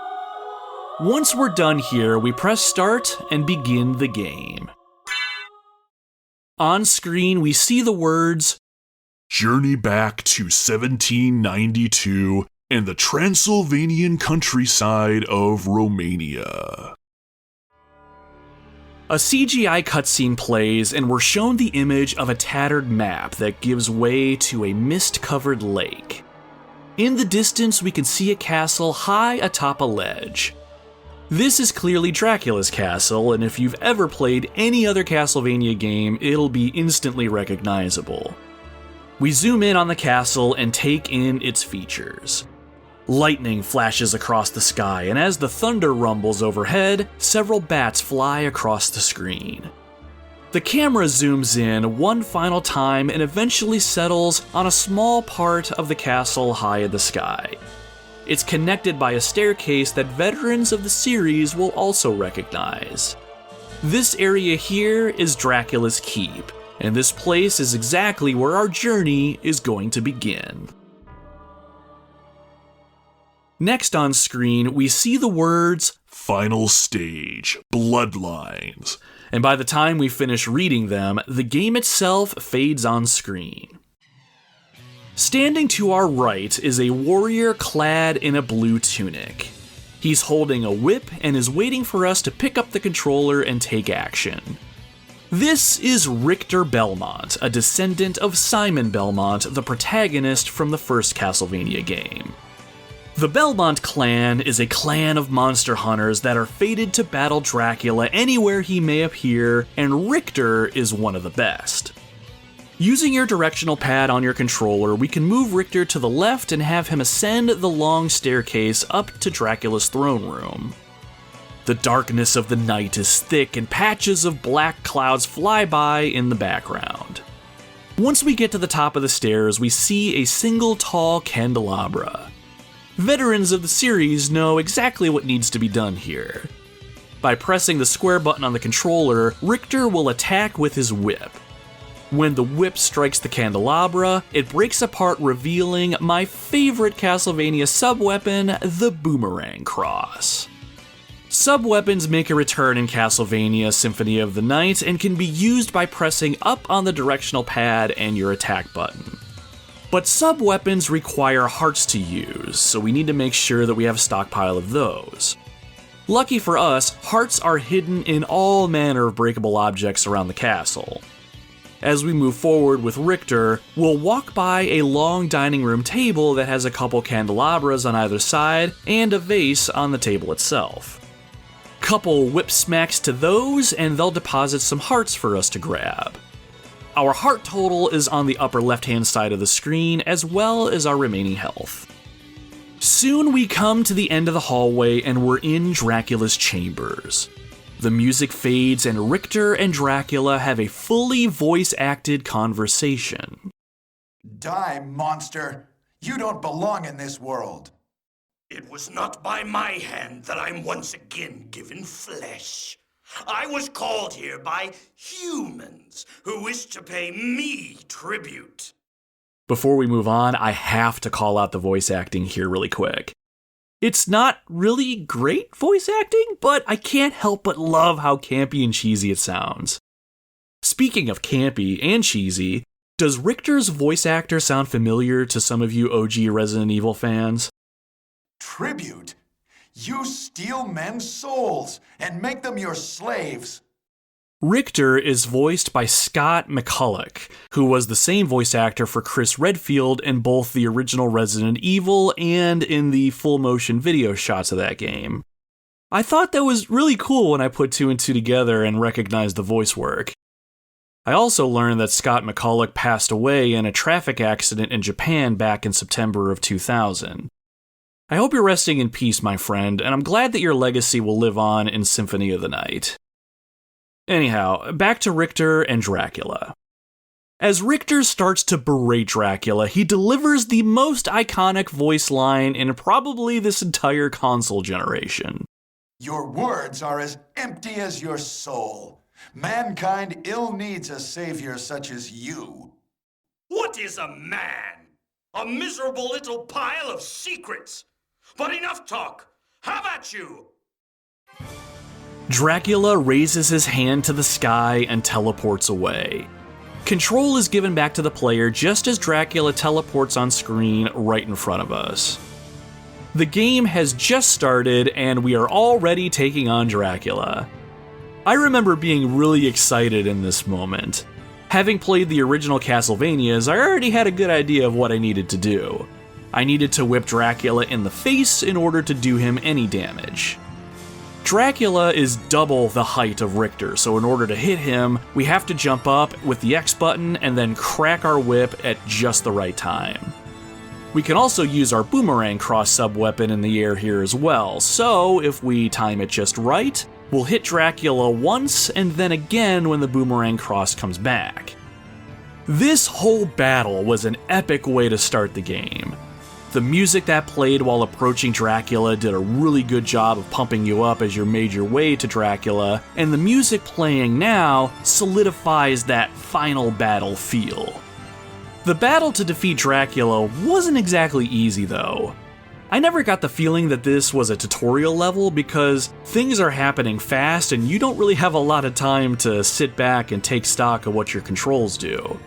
Once we're done here, we press start and begin the game. On screen, we see the words, Journey back to 1792 and the Transylvanian countryside of Romania. A CGI cutscene plays, and we're shown the image of a tattered map that gives way to a mist-covered lake. In the distance, we can see a castle high atop a ledge. This is clearly Dracula's castle, and if you've ever played any other Castlevania game, it'll be instantly recognizable. We zoom in on the castle and take in its features. Lightning flashes across the sky, and as the thunder rumbles overhead, several bats fly across the screen. The camera zooms in one final time and eventually settles on a small part of the castle high in the sky. It's connected by a staircase that veterans of the series will also recognize. This area here is Dracula's Keep, and this place is exactly where our journey is going to begin. Next on screen, we see the words, Final Stage, Bloodlines. And by the time we finish reading them, the game itself fades on screen. Standing to our right is a warrior clad in a blue tunic. He's holding a whip and is waiting for us to pick up the controller and take action. This is Richter Belmont, a descendant of Simon Belmont, the protagonist from the first Castlevania game. The Belmont clan is a clan of monster hunters that are fated to battle Dracula anywhere he may appear, and Richter is one of the best. Using your directional pad on your controller, we can move Richter to the left and have him ascend the long staircase up to Dracula's throne room. The darkness of the night is thick and patches of black clouds fly by in the background. Once we get to the top of the stairs, we see a single tall candelabra. Veterans of the series know exactly what needs to be done here. By pressing the square button on the controller, Richter will attack with his whip. When the whip strikes the candelabra, it breaks apart, revealing my favorite Castlevania sub-weapon, the Boomerang Cross. Sub-weapons make a return in Castlevania Symphony of the Night and can be used by pressing up on the directional pad and your attack button. But sub-weapons require hearts to use, so we need to make sure that we have a stockpile of those. Lucky for us, hearts are hidden in all manner of breakable objects around the castle. As we move forward with Richter, we'll walk by a long dining room table that has a couple candelabras on either side and a vase on the table itself. Couple whip smacks to those and they'll deposit some hearts for us to grab. Our heart total is on the upper left-hand side of the screen, as well as our remaining health. Soon we come to the end of the hallway and we're in Dracula's chambers. The music fades and Richter and Dracula have a fully voice-acted conversation. Die, monster! You don't belong in this world! It was not by my hand that I'm once again given flesh. I was called here by humans who wish to pay me tribute. Before we move on, I have to call out the voice acting here really quick. It's not really great voice acting, but I can't help but love how campy and cheesy it sounds. Speaking of campy and cheesy, does Richter's voice actor sound familiar to some of you OG Resident Evil fans? Tribute? You steal men's souls and make them your slaves. Richter is voiced by Scott McCulloch, who was the same voice actor for Chris Redfield in both the original Resident Evil and in the full motion video shots of that game. I thought that was really cool when I put two and two together and recognized the voice work. I also learned that Scott McCulloch passed away in a traffic accident in Japan back in September of 2000. I hope you're resting in peace, my friend, and I'm glad that your legacy will live on in Symphony of the Night. Anyhow, back to Richter and Dracula. As Richter starts to berate Dracula, he delivers the most iconic voice line in probably this entire console generation. Your words are as empty as your soul. Mankind ill needs a savior such as you. What is a man? A miserable little pile of secrets. But enough talk. Have at you! Dracula raises his hand to the sky and teleports away. Control is given back to the player just as Dracula teleports on screen right in front of us. The game has just started and we are already taking on Dracula. I remember being really excited in this moment. Having played the original Castlevanias, I already had a good idea of what I needed to do. I needed to whip Dracula in the face in order to do him any damage. Dracula is double the height of Richter, so in order to hit him, we have to jump up with the X button and then crack our whip at just the right time. We can also use our boomerang cross sub-weapon in the air here as well, so if we time it just right, we'll hit Dracula once and then again when the boomerang cross comes back. This whole battle was an epic way to start the game. The music that played while approaching Dracula did a really good job of pumping you up as you made your way to Dracula, and the music playing now solidifies that final battle feel. The battle to defeat Dracula wasn't exactly easy though. I never got the feeling that this was a tutorial level because things are happening fast and you don't really have a lot of time to sit back and take stock of what your controls do.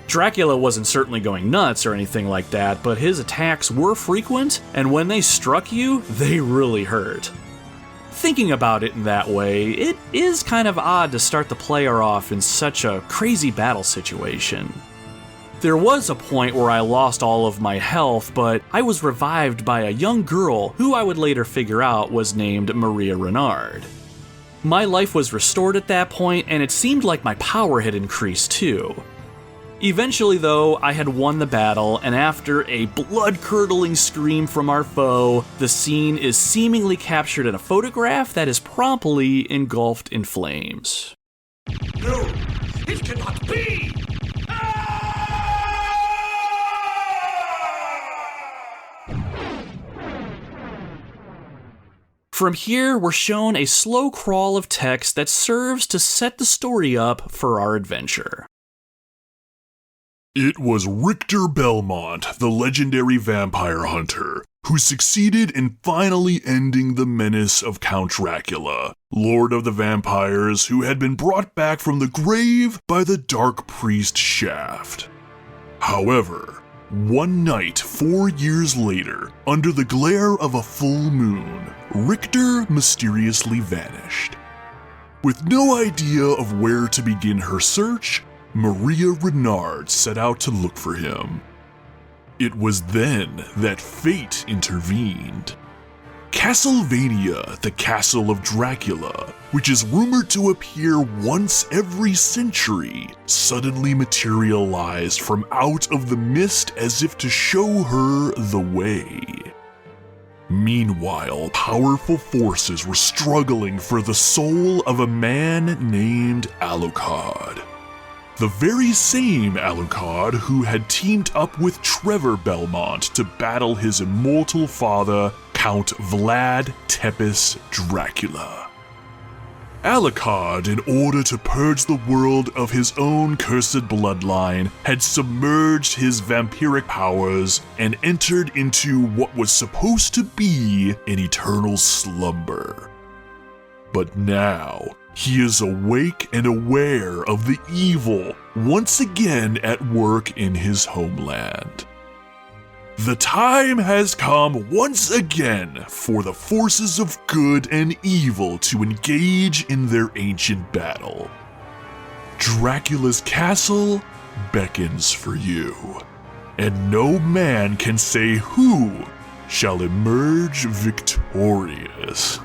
Dracula wasn't certainly going nuts or anything like that, but his attacks were frequent, and when they struck you, they really hurt. Thinking about it in that way, it is kind of odd to start the player off in such a crazy battle situation. There was a point where I lost all of my health, but I was revived by a young girl who I would later figure out was named Maria Renard. My life was restored at that point, and it seemed like my power had increased too. Eventually though, I had won the battle, and after a blood-curdling scream from our foe, the scene is seemingly captured in a photograph that is promptly engulfed in flames. No, it cannot be! From here, we're shown a slow crawl of text that serves to set the story up for our adventure. It was Richter Belmont, the legendary vampire hunter, who succeeded in finally ending the menace of Count Dracula, Lord of the Vampires, who had been brought back from the grave by the Dark Priest Shaft. However, one night 4 years later, under the glare of a full moon, Richter mysteriously vanished. With no idea of where to begin her search, Maria Renard set out to look for him. It was then that fate intervened. Castlevania, the Castle of Dracula, which is rumored to appear once every century, suddenly materialized from out of the mist as if to show her the way. Meanwhile, powerful forces were struggling for the soul of a man named Alucard. The very same Alucard who had teamed up with Trevor Belmont to battle his immortal father, Count Vlad Tepes Dracula. Alucard, in order to purge the world of his own cursed bloodline, had submerged his vampiric powers and entered into what was supposed to be an eternal slumber. But now, he is awake and aware of the evil once again at work in his homeland. The time has come once again for the forces of good and evil to engage in their ancient battle. Dracula's castle beckons for you, and no man can say who shall emerge victorious.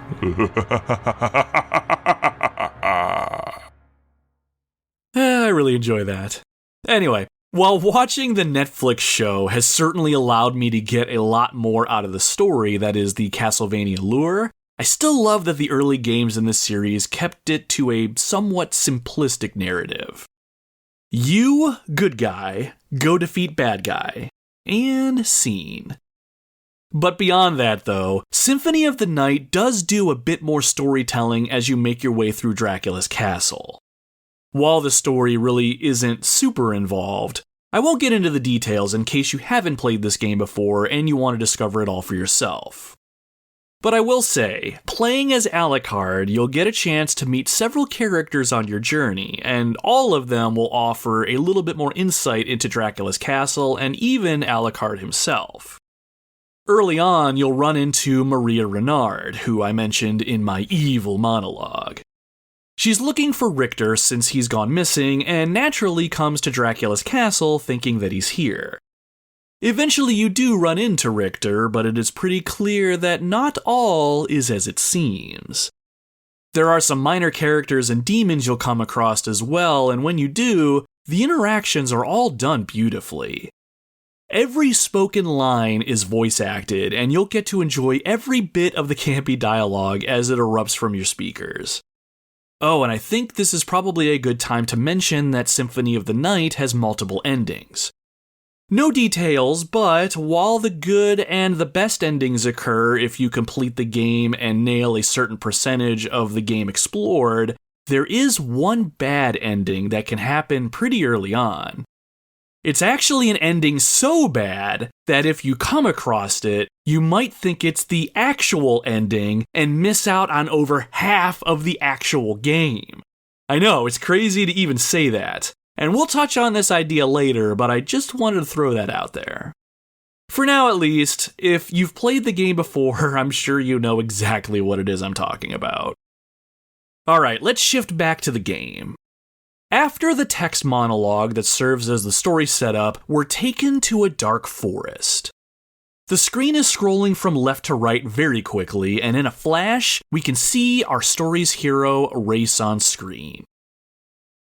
I really enjoy that. Anyway, while watching the Netflix show has certainly allowed me to get a lot more out of the story, that is, the Castlevania lore, I still love that the early games in this series kept it to a somewhat simplistic narrative. You, good guy, go defeat bad guy. And scene. But beyond that, though, Symphony of the Night does do a bit more storytelling as you make your way through Dracula's castle. While the story really isn't super involved, I won't get into the details in case you haven't played this game before and you want to discover it all for yourself. But I will say, playing as Alucard, you'll get a chance to meet several characters on your journey, and all of them will offer a little bit more insight into Dracula's castle and even Alucard himself. Early on, you'll run into Maria Renard, who I mentioned in my evil monologue. She's looking for Richter since he's gone missing, and naturally comes to Dracula's castle thinking that he's here. Eventually you do run into Richter, but it is pretty clear that not all is as it seems. There are some minor characters and demons you'll come across as well, and when you do, the interactions are all done beautifully. Every spoken line is voice acted, and you'll get to enjoy every bit of the campy dialogue as it erupts from your speakers. Oh, and I think this is probably a good time to mention that Symphony of the Night has multiple endings. No details, but while the good and the best endings occur if you complete the game and nail a certain percentage of the game explored, there is one bad ending that can happen pretty early on. It's actually an ending so bad that if you come across it, you might think it's the actual ending and miss out on over half of the actual game. I know, it's crazy to even say that. And we'll touch on this idea later, but I just wanted to throw that out there. For now at least, if you've played the game before, I'm sure you know exactly what it is I'm talking about. Alright, let's shift back to the game. After the text monologue that serves as the story setup, we're taken to a dark forest. The screen is scrolling from left to right very quickly, and in a flash, we can see our story's hero race on screen.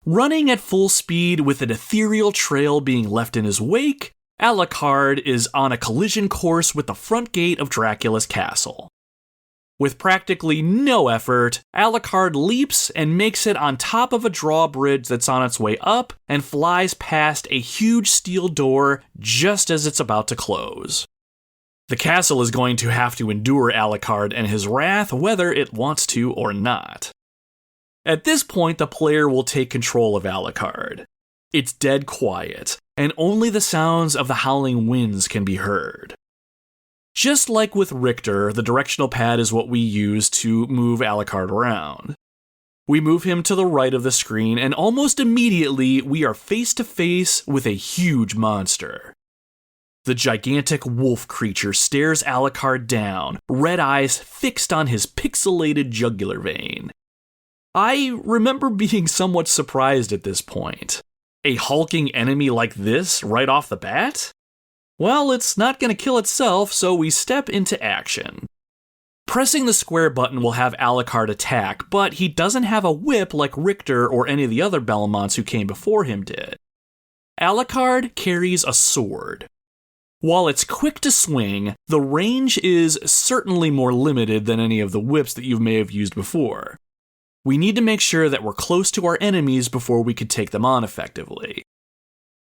Running at full speed with an ethereal trail being left in his wake, Alucard is on a collision course with the front gate of Dracula's castle. With practically no effort, Alucard leaps and makes it on top of a drawbridge that's on its way up and flies past a huge steel door just as it's about to close. The castle is going to have to endure Alucard and his wrath whether it wants to or not. At this point, the player will take control of Alucard. It's dead quiet, and only the sounds of the howling winds can be heard. Just like with Richter, the directional pad is what we use to move Alucard around. We move him to the right of the screen, and almost immediately we are face to face with a huge monster. The gigantic wolf creature stares Alucard down, red eyes fixed on his pixelated jugular vein. I remember being somewhat surprised at this point. A hulking enemy like this right off the bat? Well, it's not going to kill itself, so we step into action. Pressing the square button will have Alucard attack, but he doesn't have a whip like Richter or any of the other Belmonts who came before him did. Alucard carries a sword. While it's quick to swing, the range is certainly more limited than any of the whips that you may have used before. We need to make sure that we're close to our enemies before we can take them on effectively.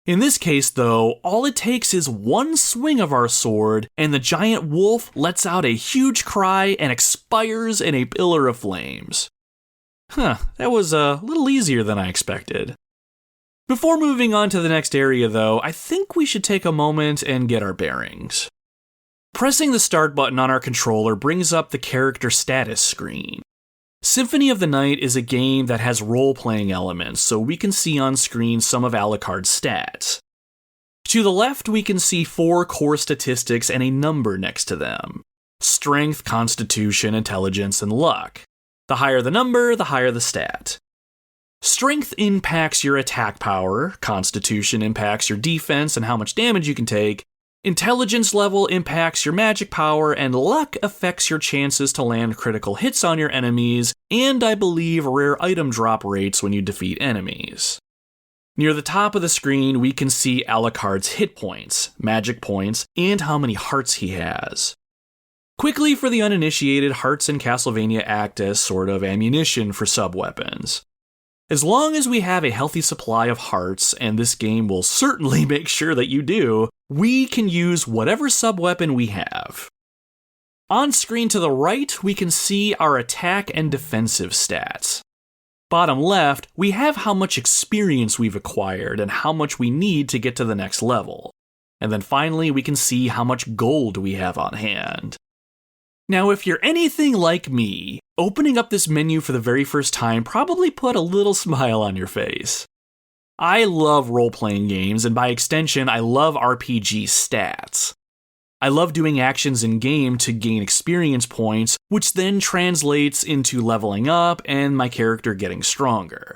In this case, though, all it takes is one swing of our sword, and the giant wolf lets out a huge cry and expires in a pillar of flames. That was a little easier than I expected. Before moving on to the next area, though, I think we should take a moment and get our bearings. Pressing the start button on our controller brings up the character status screen. Symphony of the Night is a game that has role-playing elements, so we can see on screen some of Alucard's stats. To the left, we can see 4 core statistics and a number next to them: strength, constitution, intelligence, and luck. The higher the number, the higher the stat. Strength impacts your attack power, constitution impacts your defense and how much damage you can take, intelligence level impacts your magic power, and luck affects your chances to land critical hits on your enemies, and I believe rare item drop rates when you defeat enemies. Near the top of the screen, we can see Alucard's hit points, magic points, and how many hearts he has. Quickly, for the uninitiated, hearts in Castlevania act as sort of ammunition for sub-weapons. As long as we have a healthy supply of hearts, and this game will certainly make sure that you do, we can use whatever sub-weapon we have. On screen to the right, we can see our attack and defensive stats. Bottom left, we have how much experience we've acquired and how much we need to get to the next level. And then finally, we can see how much gold we have on hand. Now, if you're anything like me, opening up this menu for the very first time probably put a little smile on your face. I love role-playing games, and by extension, I love RPG stats. I love doing actions in-game to gain experience points, which then translates into leveling up and my character getting stronger.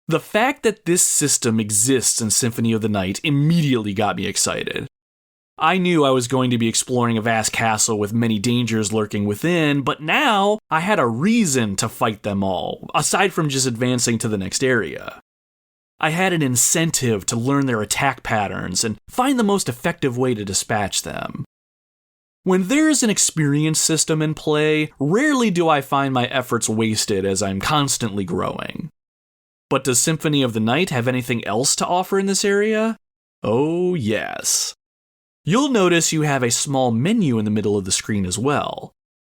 The fact that this system exists in Symphony of the Night immediately got me excited. I knew I was going to be exploring a vast castle with many dangers lurking within, but now I had a reason to fight them all, aside from just advancing to the next area. I had an incentive to learn their attack patterns and find the most effective way to dispatch them. When there's an experience system in play, rarely do I find my efforts wasted as I'm constantly growing. But does Symphony of the Night have anything else to offer in this area? Oh yes. You'll notice you have a small menu in the middle of the screen as well.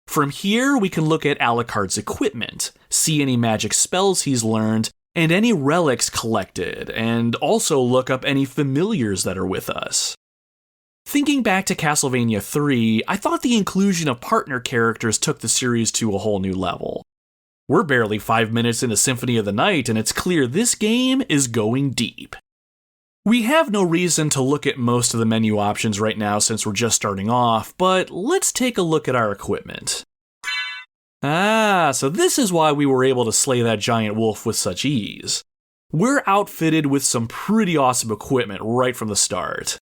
From here, we can look at Alucard's equipment, see any magic spells he's learned, and any relics collected, and also look up any familiars that are with us. Thinking back to Castlevania 3, I thought the inclusion of partner characters took the series to a whole new level. We're barely 5 minutes into Symphony of the Night, and it's clear this game is going deep. We have no reason to look at most of the menu options right now since we're just starting off, but let's take a look at our equipment. So this is why we were able to slay that giant wolf with such ease. We're outfitted with some pretty awesome equipment right from the start.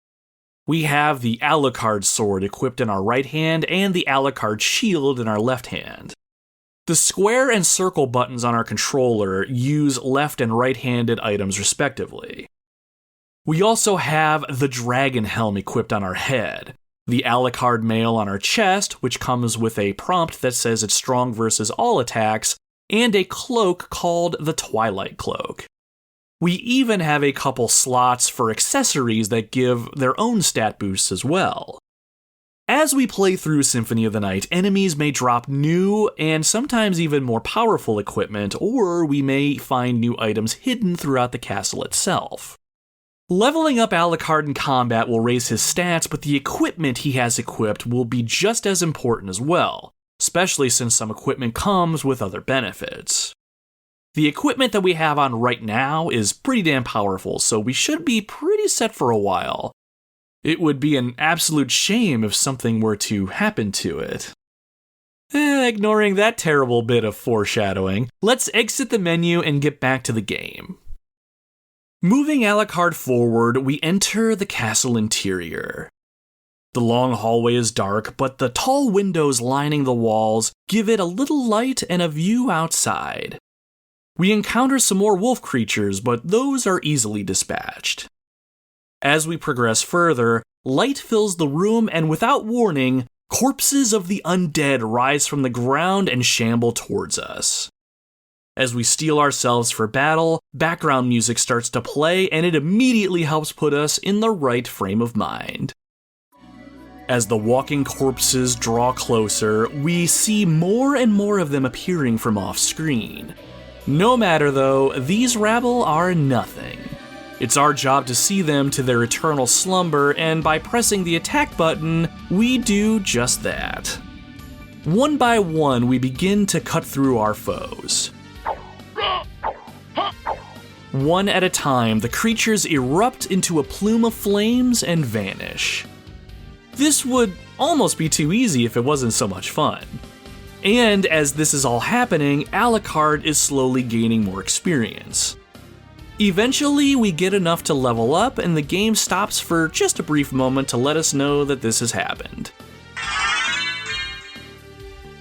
We have the Alucard sword equipped in our right hand and the Alucard shield in our left hand. The square and circle buttons on our controller use left and right-handed items respectively. We also have the dragon helm equipped on our head, the Alucard mail on our chest, which comes with a prompt that says it's strong versus all attacks, and a cloak called the Twilight Cloak. We even have a couple slots for accessories that give their own stat boosts as well. As we play through Symphony of the Night, enemies may drop new and sometimes even more powerful equipment, or we may find new items hidden throughout the castle itself. Leveling up Alucard in combat will raise his stats, but the equipment he has equipped will be just as important as well, especially since some equipment comes with other benefits. The equipment that we have on right now is pretty damn powerful, so we should be pretty set for a while. It would be an absolute shame if something were to happen to it. Ignoring that terrible bit of foreshadowing, let's exit the menu and get back to the game. Moving Alucard forward, we enter the castle interior. The long hallway is dark, but the tall windows lining the walls give it a little light and a view outside. We encounter some more wolf creatures, but those are easily dispatched. As we progress further, light fills the room, and without warning, corpses of the undead rise from the ground and shamble towards us. As we steel ourselves for battle, background music starts to play, and it immediately helps put us in the right frame of mind. As the walking corpses draw closer, we see more and more of them appearing from off-screen. No matter though, these rabble are nothing. It's our job to see them to their eternal slumber, and by pressing the attack button, we do just that. One by one, we begin to cut through our foes. One at a time, the creatures erupt into a plume of flames and vanish. This would almost be too easy if it wasn't so much fun. And as this is all happening, Alucard is slowly gaining more experience. Eventually, we get enough to level up, and the game stops for just a brief moment to let us know that this has happened.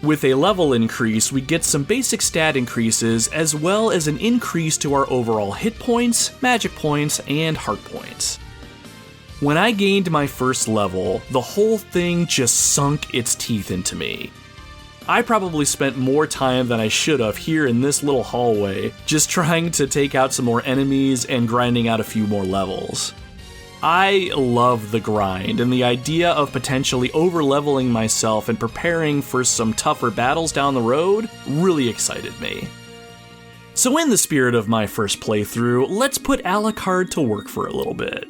With a level increase, we get some basic stat increases, as well as an increase to our overall hit points, magic points, and heart points. When I gained my first level, the whole thing just sunk its teeth into me. I probably spent more time than I should have here in this little hallway, just trying to take out some more enemies and grinding out a few more levels. I love the grind, and the idea of potentially over-leveling myself and preparing for some tougher battles down the road really excited me. So in the spirit of my first playthrough, let's put Alucard to work for a little bit.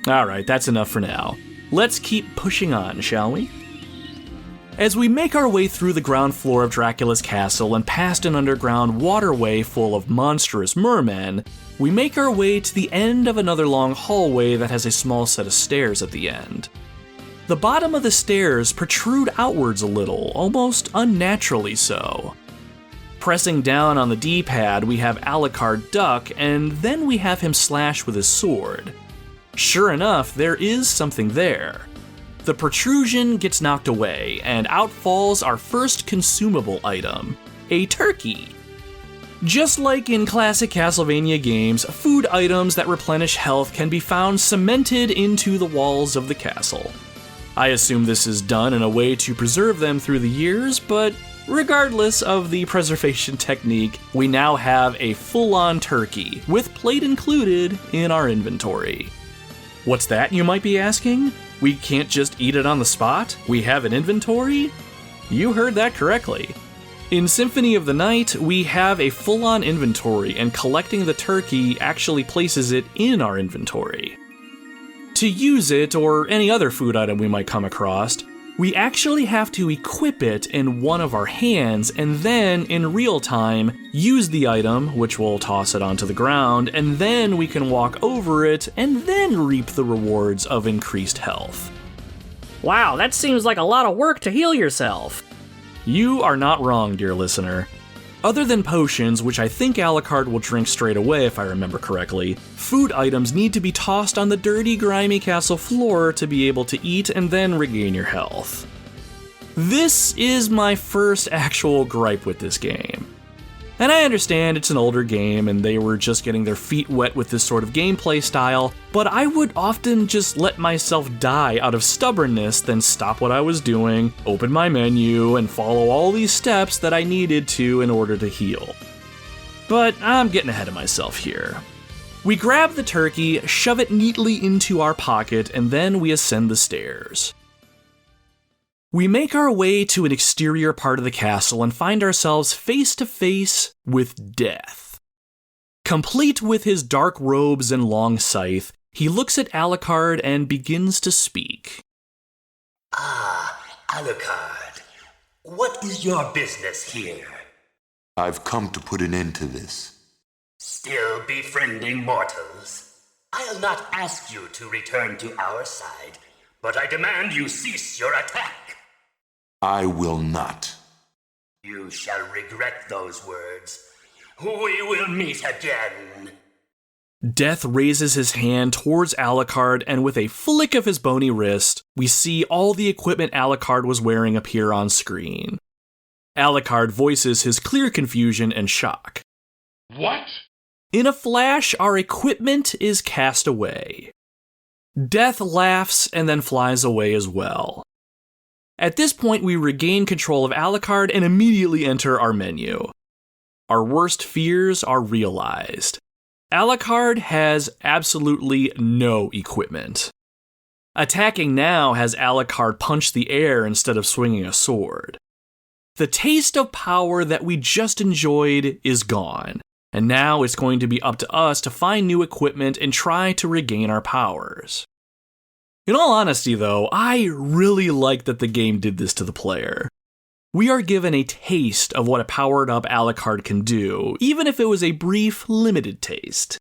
Alright, that's enough for now. Let's keep pushing on, shall we? As we make our way through the ground floor of Dracula's castle and past an underground waterway full of monstrous mermen, we make our way to the end of another long hallway that has a small set of stairs at the end. The bottom of the stairs protrude outwards a little, almost unnaturally so. Pressing down on the D-pad, we have Alucard duck, and then we have him slash with his sword. Sure enough, there is something there. The protrusion gets knocked away, and out falls our first consumable item, a turkey. Just like in classic Castlevania games, food items that replenish health can be found cemented into the walls of the castle. I assume this is done in a way to preserve them through the years, but regardless of the preservation technique, we now have a full-on turkey, with plate included, in our inventory. What's that, you might be asking? We can't just eat it on the spot? We have an inventory? You heard that correctly. In Symphony of the Night, we have a full-on inventory, and collecting the turkey actually places it in our inventory. To use it, or any other food item we might come across, we actually have to equip it in one of our hands, and then, in real time, use the item, which will toss it onto the ground, and then we can walk over it, and then reap the rewards of increased health. Wow, that seems like a lot of work to heal yourself. You are not wrong, dear listener. Other than potions, which I think Alucard will drink straight away if I remember correctly, food items need to be tossed on the dirty, grimy castle floor to be able to eat and then regain your health. This is my first actual gripe with this game. And I understand it's an older game and they were just getting their feet wet with this sort of gameplay style, but I would often just let myself die out of stubbornness than stop what I was doing, open my menu, and follow all these steps that I needed to in order to heal. But I'm getting ahead of myself here. We grab the turkey, shove it neatly into our pocket, and then we ascend the stairs. We make our way to an exterior part of the castle and find ourselves face to face with Death. Complete with his dark robes and long scythe, he looks at Alucard and begins to speak. Ah, Alucard, what is your business here? I've come to put an end to this. Still befriending mortals? I'll not ask you to return to our side, but I demand you cease your attack. I will not. You shall regret those words. We will meet again. Death raises his hand towards Alucard, and with a flick of his bony wrist, we see all the equipment Alucard was wearing appear on screen. Alucard voices his clear confusion and shock. What? In a flash, our equipment is cast away. Death laughs and then flies away as well. At this point, we regain control of Alucard and immediately enter our menu. Our worst fears are realized. Alucard has absolutely no equipment. Attacking now has Alucard punch the air instead of swinging a sword. The taste of power that we just enjoyed is gone, and now it's going to be up to us to find new equipment and try to regain our powers. In all honesty, though, I really like that the game did this to the player. we are given a taste of what a powered-up Alucard can do, even if it was a brief, limited taste.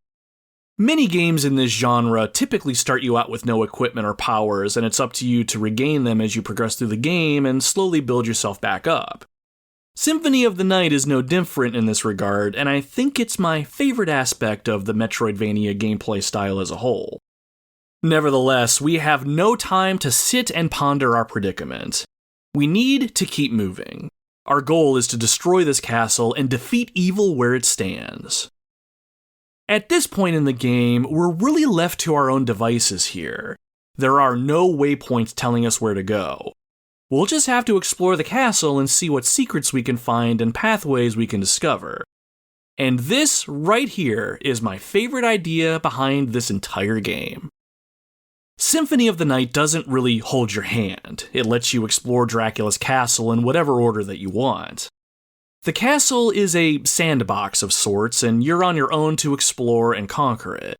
Many games in this genre typically start you out with no equipment or powers, and it's up to you to regain them as you progress through the game and slowly build yourself back up. Symphony of the Night is no different in this regard, and I think it's my favorite aspect of the Metroidvania gameplay style as a whole. Nevertheless, we have no time to sit and ponder our predicament. We need to keep moving. Our goal is to destroy this castle and defeat evil where it stands. At this point in the game, we're really left to our own devices here. There are no waypoints telling us where to go. We'll just have to explore the castle and see what secrets we can find and pathways we can discover. And this right here is my favorite idea behind this entire game. Symphony of the Night doesn't really hold your hand. It lets you explore Dracula's castle in whatever order that you want. The castle is a sandbox of sorts, and you're on your own to explore and conquer it.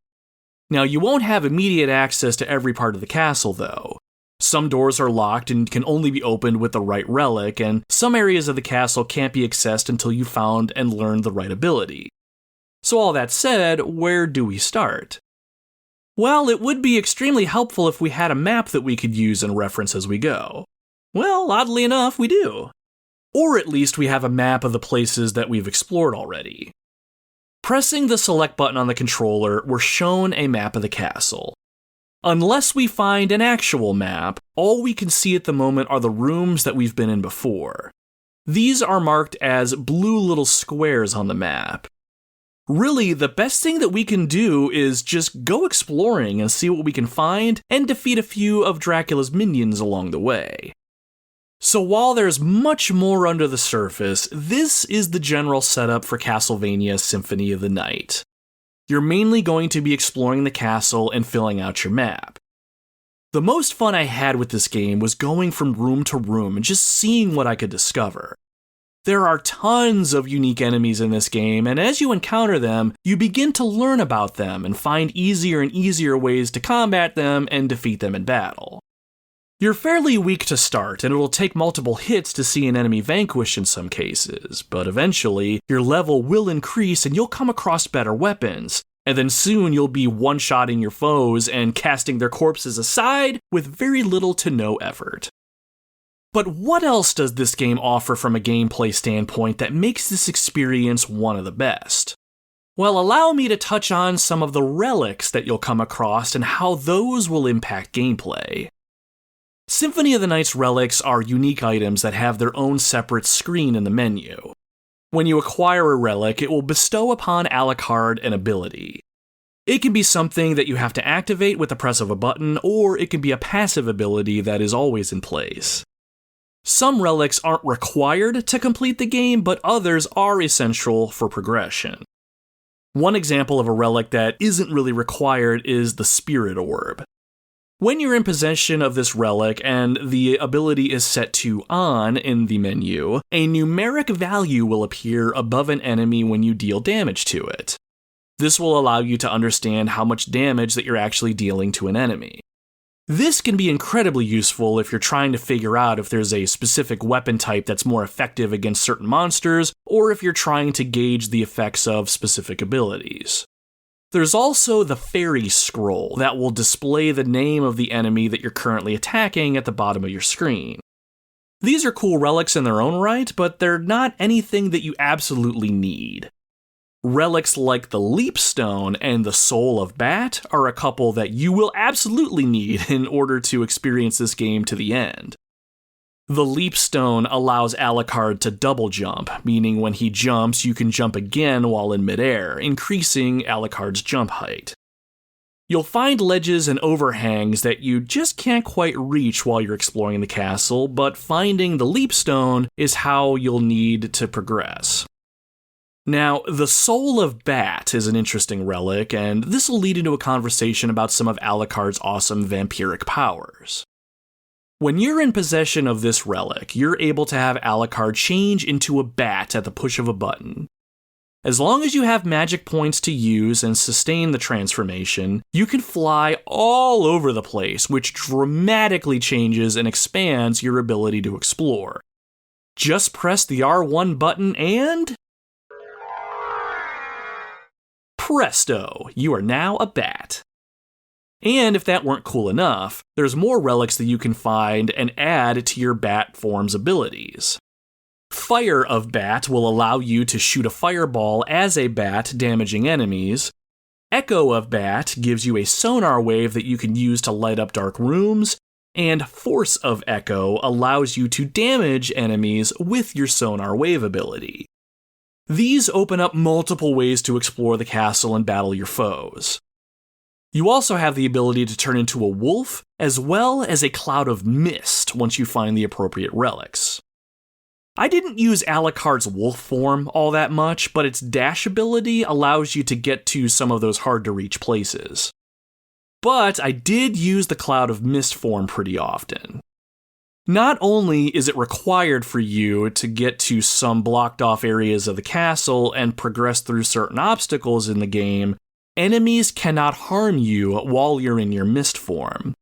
Now, you won't have immediate access to every part of the castle, though. Some doors are locked and can only be opened with the right relic, and some areas of the castle can't be accessed until you've found and learned the right ability. So all that said, where do we start? Well, it would be extremely helpful if we had a map that we could use and reference as we go. Well, oddly enough, we do. Or at least we have a map of the places that we've explored already. Pressing the select button on the controller, we're shown a map of the castle. Unless we find an actual map, all we can see at the moment are the rooms that we've been in before. These are marked as blue little squares on the map. Really, the best thing that we can do is just go exploring and see what we can find and defeat a few of Dracula's minions along the way. So while there's much more under the surface, this is the general setup for Castlevania Symphony of the Night. You're mainly going to be exploring the castle and filling out your map. The most fun I had with this game was going from room to room and just seeing what I could discover. There are tons of unique enemies in this game, and as you encounter them, you begin to learn about them and find easier and easier ways to combat them and defeat them in battle. You're fairly weak to start, and it'll take multiple hits to see an enemy vanquished in some cases, but eventually, your level will increase and you'll come across better weapons, and then soon you'll be one-shotting your foes and casting their corpses aside with very little to no effort. But what else does this game offer from a gameplay standpoint that makes this experience one of the best? Well, allow me to touch on some of the relics that you'll come across and how those will impact gameplay. Symphony of the Night's relics are unique items that have their own separate screen in the menu. When you acquire a relic, it will bestow upon Alucard an ability. It can be something that you have to activate with the press of a button, or it can be a passive ability that is always in place. Some relics aren't required to complete the game, but others are essential for progression. One example of a relic that isn't really required is the Spirit Orb. When you're in possession of this relic and the ability is set to on in the menu, a numeric value will appear above an enemy when you deal damage to it. This will allow you to understand how much damage that you're actually dealing to an enemy. This can be incredibly useful if you're trying to figure out if there's a specific weapon type that's more effective against certain monsters, or if you're trying to gauge the effects of specific abilities. There's also the Fairy Scroll that will display the name of the enemy that you're currently attacking at the bottom of your screen. These are cool relics in their own right, but they're not anything that you absolutely need. Relics like the Leap Stone and the Soul of Bat are a couple that you will absolutely need in order to experience this game to the end. The Leap Stone allows Alucard to double jump, meaning when he jumps, you can jump again while in midair, increasing Alucard's jump height. You'll find ledges and overhangs that you just can't quite reach while you're exploring the castle, but finding the Leap Stone is how you'll need to progress. Now, the Soul of Bat is an interesting relic, and this will lead into a conversation about some of Alucard's awesome vampiric powers. When you're in possession of this relic, you're able to have Alucard change into a bat at the push of a button. As long as you have magic points to use and sustain the transformation, you can fly all over the place, which dramatically changes and expands your ability to explore. Just press the R1 button and... presto, you are now a bat. And if that weren't cool enough, there's more relics that you can find and add to your bat form's abilities. Fire of Bat will allow you to shoot a fireball as a bat, damaging enemies. Echo of Bat gives you a sonar wave that you can use to light up dark rooms. And Force of Echo allows you to damage enemies with your sonar wave ability. These open up multiple ways to explore the castle and battle your foes. You also have the ability to turn into a wolf, as well as a cloud of mist once you find the appropriate relics. I didn't use Alucard's wolf form all that much, but its dash ability allows you to get to some of those hard-to-reach places. But I did use the cloud of mist form pretty often. Not only is it required for you to get to some blocked off areas of the castle and progress through certain obstacles in the game, enemies cannot harm you while you're in your mist form.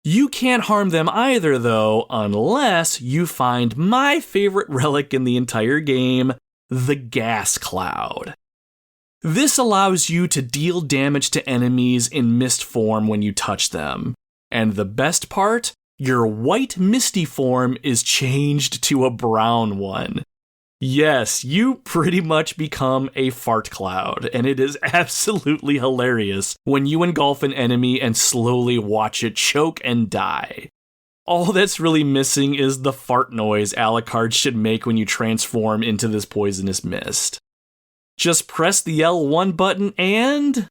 You can't harm them either, though, unless you find my favorite relic in the entire game, the gas cloud. This allows you to deal damage to enemies in mist form when you touch them. And the best part? Your white misty form is changed to a brown one. Yes, you pretty much become a fart cloud, and it is absolutely hilarious when you engulf an enemy and slowly watch it choke and die. All that's really missing is the fart noise Alucard should make when you transform into this poisonous mist. Just press the L1 button and...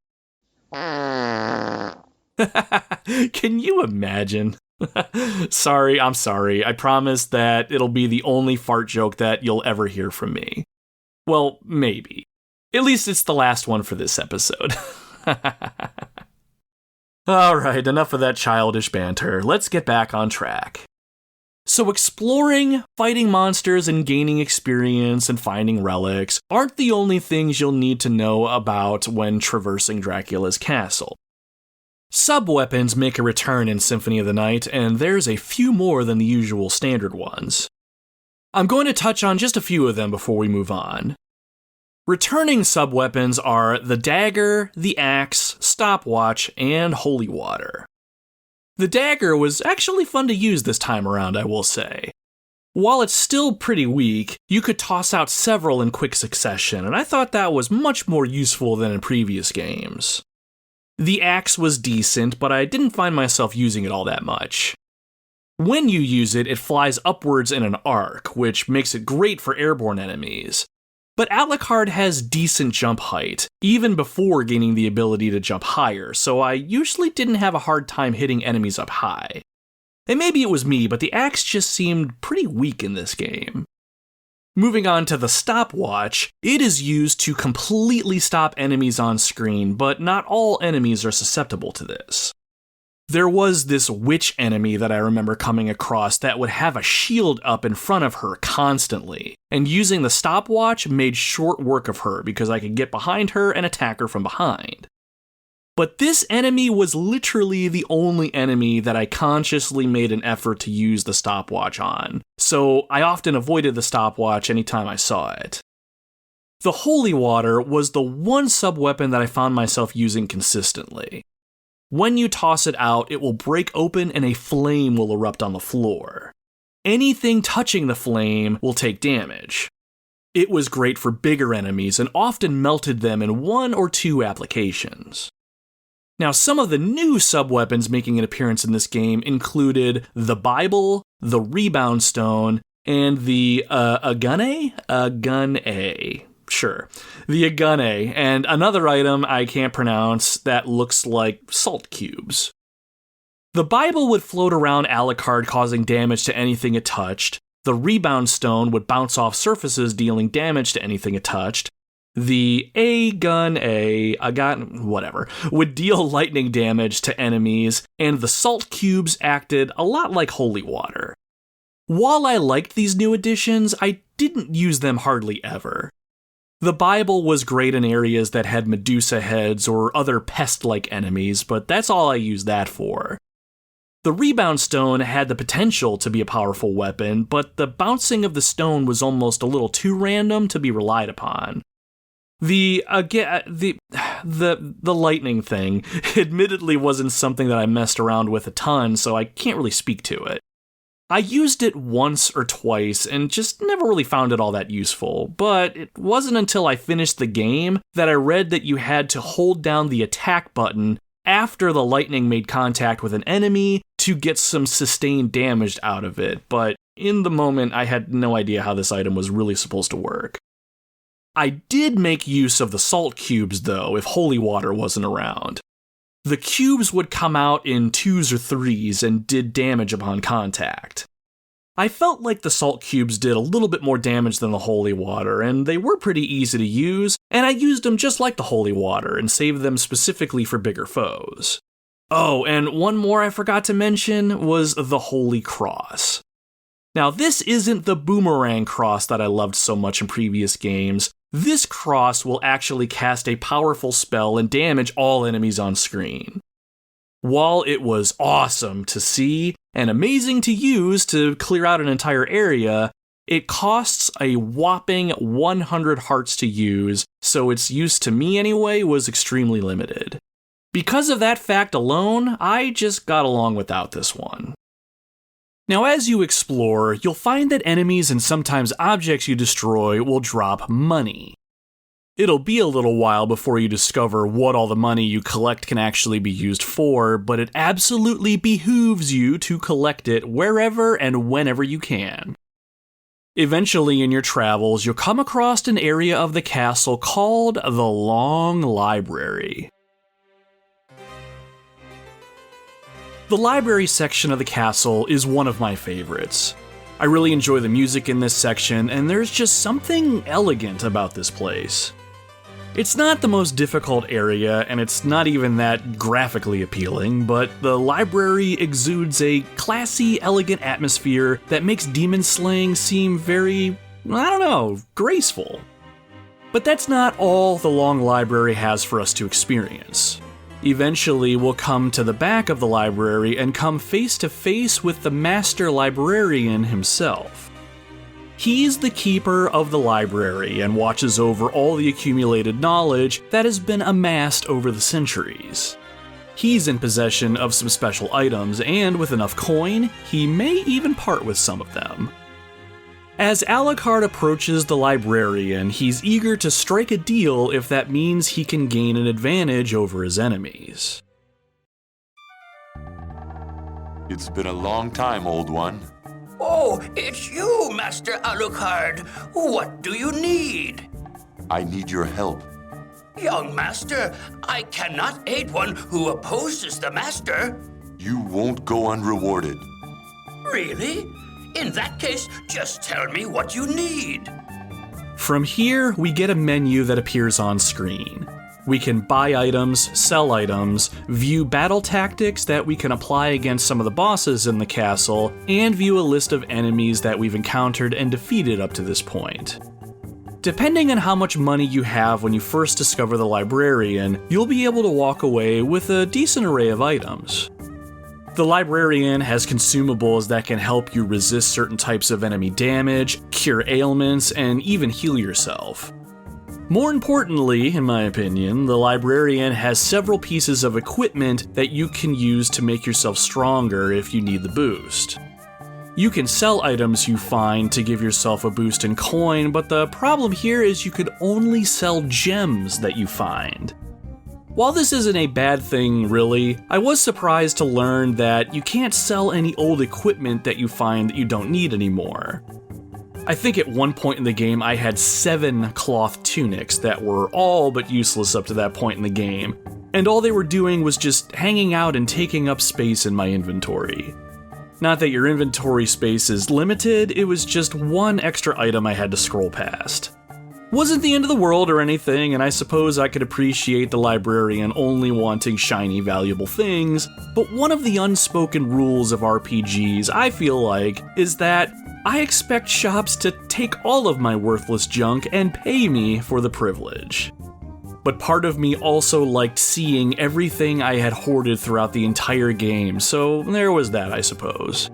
Can you imagine? I'm sorry. I promise that it'll be the only fart joke that you'll ever hear from me. Well, maybe. At least it's the last one for this episode. Alright, enough of that childish banter. Let's get back on track. So exploring, fighting monsters, and gaining experience and finding relics aren't the only things you'll need to know about when traversing Dracula's castle. Sub-weapons make a return in Symphony of the Night, and there's a few more than the usual standard ones. I'm going to touch on just a few of them before we move on. Returning sub-weapons are the dagger, the axe, stopwatch, and holy water. The dagger was actually fun to use this time around, I will say. While it's still pretty weak, you could toss out several in quick succession, and I thought that was much more useful than in previous games. The axe was decent, but I didn't find myself using it all that much. When you use it, it flies upwards in an arc, which makes it great for airborne enemies. But Alucard has decent jump height, even before gaining the ability to jump higher, so I usually didn't have a hard time hitting enemies up high. And maybe it was me, but the axe just seemed pretty weak in this game. Moving on to the stopwatch, it is used to completely stop enemies on screen, but not all enemies are susceptible to this. There was this witch enemy that I remember coming across that would have a shield up in front of her constantly, and using the stopwatch made short work of her because I could get behind her and attack her from behind. But this enemy was literally the only enemy that I consciously made an effort to use the stopwatch on, so I often avoided the stopwatch anytime I saw it. The holy water was the one sub-weapon that I found myself using consistently. When you toss it out, it will break open and a flame will erupt on the floor. Anything touching the flame will take damage. It was great for bigger enemies and often melted them in 1 or 2 applications. Now, some of the new sub-weapons making an appearance in this game included the Bible, the Rebound Stone, and the Agune? Sure. The Agune, and another item I can't pronounce that looks like salt cubes. The Bible would float around Alucard causing damage to anything it touched. The Rebound Stone would bounce off surfaces dealing damage to anything it touched. The would deal lightning damage to enemies, and the salt cubes acted a lot like holy water. While I liked these new additions, I didn't use them hardly ever. The Bible was great in areas that had Medusa heads or other pest-like enemies, but that's all I used that for. The rebound stone had the potential to be a powerful weapon, but the bouncing of the stone was almost a little too random to be relied upon. The lightning thing admittedly wasn't something that I messed around with a ton, so I can't really speak to it. I used it once or twice and just never really found it all that useful, but it wasn't until I finished the game that I read that you had to hold down the attack button after the lightning made contact with an enemy to get some sustained damage out of it, but in the moment I had no idea how this item was really supposed to work. I did make use of the salt cubes though, if holy water wasn't around. The cubes would come out in 2s or 3s and did damage upon contact. I felt like the salt cubes did a little bit more damage than the holy water, and they were pretty easy to use, and I used them just like the holy water and saved them specifically for bigger foes. Oh, and one more I forgot to mention was the Holy Cross. Now, this isn't the boomerang cross that I loved so much in previous games. This cross will actually cast a powerful spell and damage all enemies on screen. While it was awesome to see and amazing to use to clear out an entire area, it costs a whopping 100 hearts to use, so its use to me anyway was extremely limited. Because of that fact alone, I just got along without this one. Now, as you explore, you'll find that enemies and sometimes objects you destroy will drop money. It'll be a little while before you discover what all the money you collect can actually be used for, but it absolutely behooves you to collect it wherever and whenever you can. Eventually in your travels, you'll come across an area of the castle called the Long Library. The library section of the castle is one of my favorites. I really enjoy the music in this section, and there's just something elegant about this place. It's not the most difficult area, and it's not even that graphically appealing, but the library exudes a classy, elegant atmosphere that makes demon slaying seem very, graceful. But that's not all the Long Library has for us to experience. Eventually, we'll come to the back of the library and come face to face with the Master Librarian himself. He's the keeper of the library and watches over all the accumulated knowledge that has been amassed over the centuries. He's in possession of some special items, and with enough coin, he may even part with some of them. As Alucard approaches the librarian, he's eager to strike a deal if that means he can gain an advantage over his enemies. It's been a long time, old one. Oh, it's you, Master Alucard. What do you need? I need your help. Young Master, I cannot aid one who opposes the Master. You won't go unrewarded. Really? In that case, just tell me what you need. From here, we get a menu that appears on screen. We can buy items, sell items, view battle tactics that we can apply against some of the bosses in the castle, and view a list of enemies that we've encountered and defeated up to this point. Depending on how much money you have when you first discover the librarian, you'll be able to walk away with a decent array of items. The librarian has consumables that can help you resist certain types of enemy damage, cure ailments, and even heal yourself. More importantly, in my opinion, the librarian has several pieces of equipment that you can use to make yourself stronger if you need the boost. You can sell items you find to give yourself a boost in coin, but the problem here is you could only sell gems that you find. While this isn't a bad thing, really, I was surprised to learn that you can't sell any old equipment that you find that you don't need anymore. I think at one point in the game I had 7 cloth tunics that were all but useless up to that point in the game, and all they were doing was just hanging out and taking up space in my inventory. Not that your inventory space is limited, it was just one extra item I had to scroll past. Wasn't the end of the world or anything, and I suppose I could appreciate the librarian only wanting shiny, valuable things, but one of the unspoken rules of RPGs, I feel like, is that I expect shops to take all of my worthless junk and pay me for the privilege. but part of me also liked seeing everything I had hoarded throughout the entire game, so there was that, I suppose.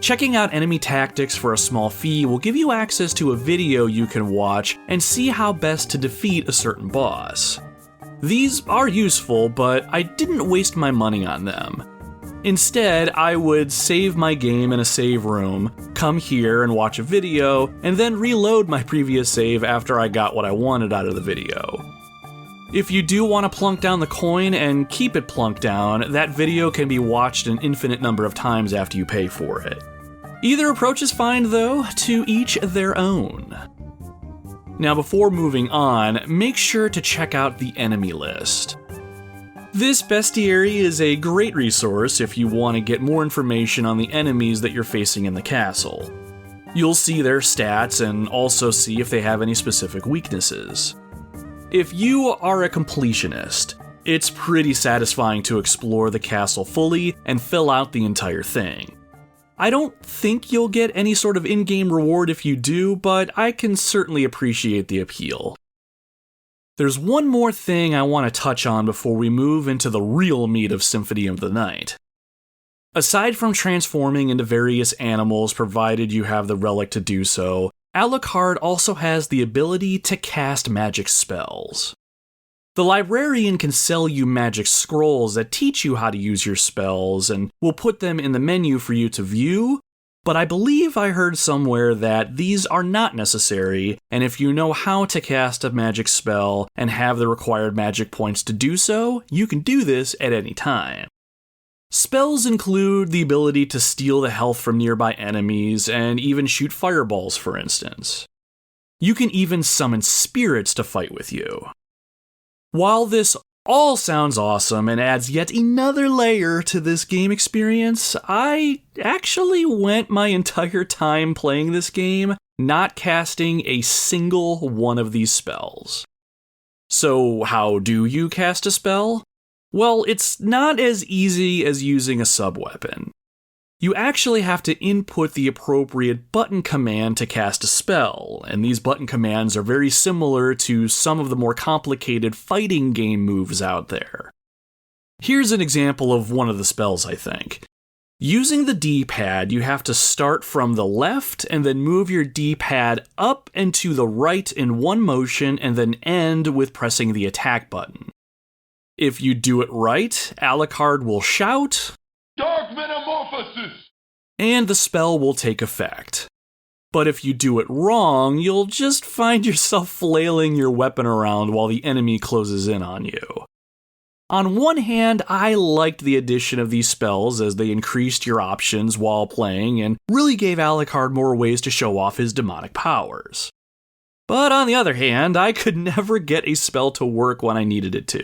Checking out enemy tactics for a small fee will give you access to a video you can watch and see how best to defeat a certain boss. These are useful, but I didn't waste my money on them. Instead, I would save my game in a save room, come here and watch a video, and then reload my previous save after I got what I wanted out of the video. If you do want to plunk down the coin and keep it plunked down, that video can be watched an infinite number of times after you pay for it. Either approach is fine though, to each their own. Now before moving on, make sure to check out the enemy list. This bestiary is a great resource if you want to get more information on the enemies that you're facing in the castle. You'll see their stats and also see if they have any specific weaknesses. If you are a completionist, it's pretty satisfying to explore the castle fully and fill out the entire thing. I don't think you'll get any sort of in-game reward if you do, but I can certainly appreciate the appeal. There's one more thing I want to touch on before we move into the real meat of Symphony of the Night. Aside from transforming into various animals provided you have the relic to do so, Alucard also has the ability to cast magic spells. The librarian can sell you magic scrolls that teach you how to use your spells and will put them in the menu for you to view, but I believe I heard somewhere that these are not necessary, and if you know how to cast a magic spell and have the required magic points to do so, you can do this at any time. Spells include the ability to steal the health from nearby enemies and even shoot fireballs, for instance. You can even summon spirits to fight with you. While this all sounds awesome and adds yet another layer to this game experience, I actually went my entire time playing this game not casting a single one of these spells. So how do you cast a spell? Well, it's not as easy as using a sub-weapon. You actually have to input the appropriate button command to cast a spell, and these button commands are very similar to some of the more complicated fighting game moves out there. Here's an example of one of the spells, I think. Using the D-pad, you have to start from the left and then move your D-pad up and to the right in one motion and then end with pressing the attack button. If you do it right, Alucard will shout, "Dark Metamorphosis!" and the spell will take effect. But if you do it wrong, you'll just find yourself flailing your weapon around while the enemy closes in on you. On one hand, I liked the addition of these spells as they increased your options while playing and really gave Alucard more ways to show off his demonic powers. But on the other hand, I could never get a spell to work when I needed it to.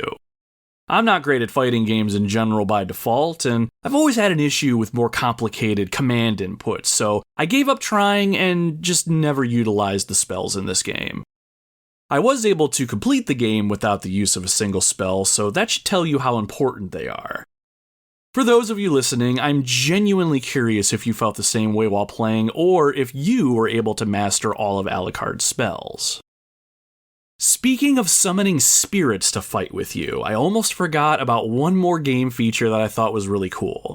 I'm not great at fighting games in general by default, and I've always had an issue with more complicated command inputs, so I gave up trying and just never utilized the spells in this game. I was able to complete the game without the use of a single spell, so that should tell you how important they are. For those of you listening, I'm genuinely curious if you felt the same way while playing, or if you were able to master all of Alucard's spells. Speaking of summoning spirits to fight with you, I almost forgot about one more game feature that I thought was really cool.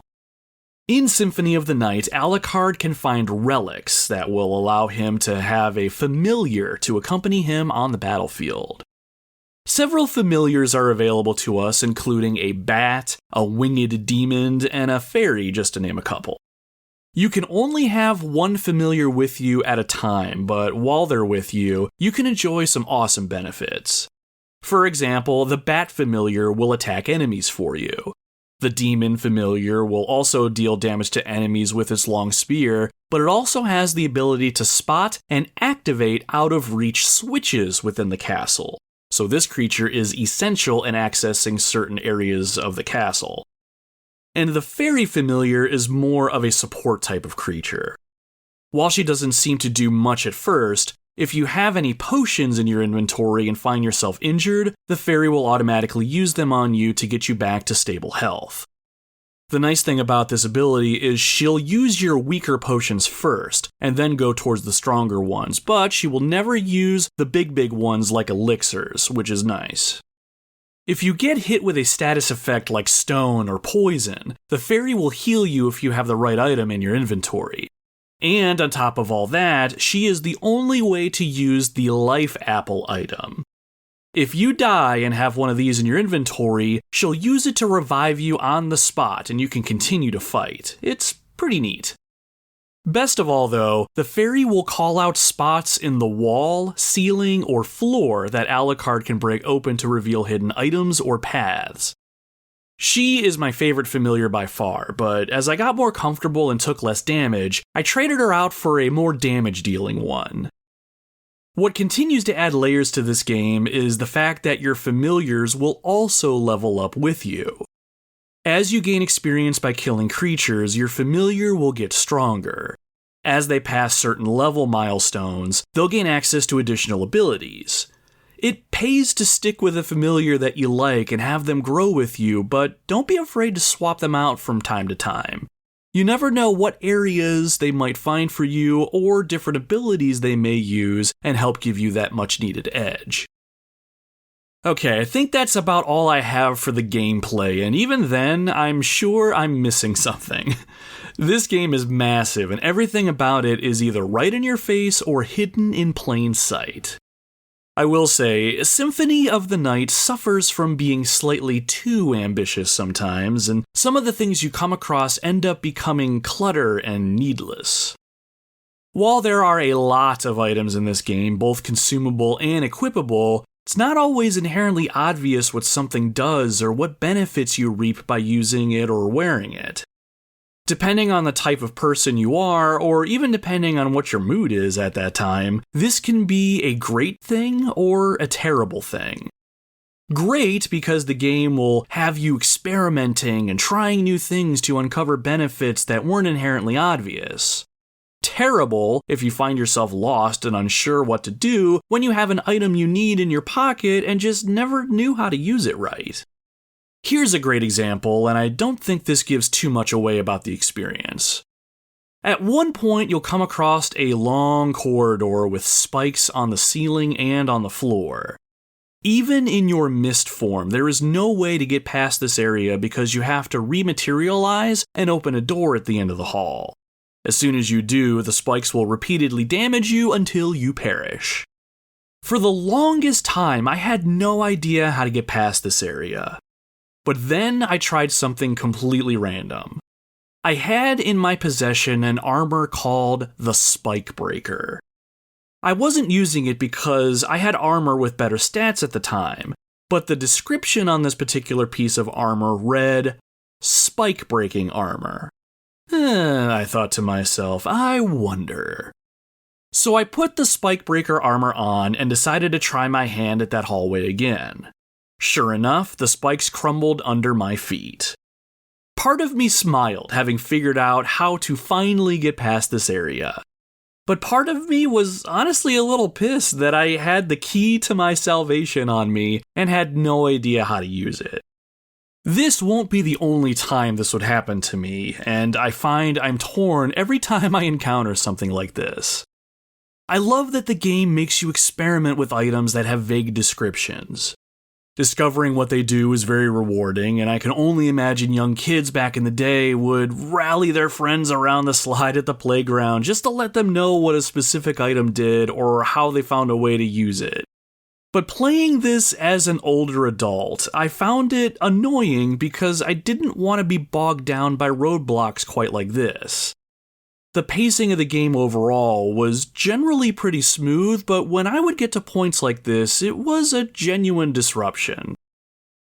In Symphony of the Night, Alucard can find relics that will allow him to have a familiar to accompany him on the battlefield. Several familiars are available to us, including a bat, a winged demon, and a fairy, just to name a couple. You can only have one familiar with you at a time, but while they're with you, you can enjoy some awesome benefits. For example, the bat familiar will attack enemies for you. The demon familiar will also deal damage to enemies with its long spear, but it also has the ability to spot and activate out-of-reach switches within the castle. So this creature is essential in accessing certain areas of the castle. And the fairy familiar is more of a support type of creature. While she doesn't seem to do much at first, if you have any potions in your inventory and find yourself injured, the fairy will automatically use them on you to get you back to stable health. The nice thing about this ability is she'll use your weaker potions first, and then go towards the stronger ones, but she will never use the big ones like elixirs, which is nice. If you get hit with a status effect like stone or poison, the fairy will heal you if you have the right item in your inventory. And on top of all that, she is the only way to use the life apple item. If you die and have one of these in your inventory, she'll use it to revive you on the spot and you can continue to fight. It's pretty neat. Best of all though, the fairy will call out spots in the wall, ceiling, or floor that Alucard can break open to reveal hidden items or paths. She is my favorite familiar by far, but as I got more comfortable and took less damage, I traded her out for a more damage-dealing one. What continues to add layers to this game is the fact that your familiars will also level up with you. As you gain experience by killing creatures, your familiar will get stronger. As they pass certain level milestones, they'll gain access to additional abilities. It pays to stick with a familiar that you like and have them grow with you, but don't be afraid to swap them out from time to time. You never know what areas they might find for you or different abilities they may use and help give you that much needed edge. Okay, I think that's about all I have for the gameplay, and even then, I'm sure I'm missing something. This game is massive, and everything about it is either right in your face or hidden in plain sight. I will say, Symphony of the Night suffers from being slightly too ambitious sometimes, and some of the things you come across end up becoming clutter and needless. While there are a lot of items in this game, both consumable and equipable, it's not always inherently obvious what something does or what benefits you reap by using it or wearing it. Depending on the type of person you are, or even depending on what your mood is at that time, this can be a great thing or a terrible thing. Great because the game will have you experimenting and trying new things to uncover benefits that weren't inherently obvious. Terrible if you find yourself lost and unsure what to do when you have an item you need in your pocket and just never knew how to use it right. Here's a great example, and I don't think this gives too much away about the experience. At one point, you'll come across a long corridor with spikes on the ceiling and on the floor. Even in your mist form, there is no way to get past this area because you have to rematerialize and open a door at the end of the hall. As soon as you do, the spikes will repeatedly damage you until you perish. For the longest time, I had no idea how to get past this area. But then I tried something completely random. I had in my possession an armor called the Spike Breaker. I wasn't using it because I had armor with better stats at the time, but the description on this particular piece of armor read, Spike Breaking Armor. I thought to myself, I wonder. So I put the Spike Breaker armor on and decided to try my hand at that hallway again. Sure enough, the spikes crumbled under my feet. Part of me smiled, having figured out how to finally get past this area. But part of me was honestly a little pissed that I had the key to my salvation on me and had no idea how to use it. This won't be the only time this would happen to me, and I find I'm torn every time I encounter something like this. I love that the game makes you experiment with items that have vague descriptions. Discovering what they do is very rewarding, and I can only imagine young kids back in the day would rally their friends around the slide at the playground just to let them know what a specific item did or how they found a way to use it. But playing this as an older adult, I found it annoying because I didn't want to be bogged down by roadblocks quite like this. The pacing of the game overall was generally pretty smooth, but when I would get to points like this, it was a genuine disruption.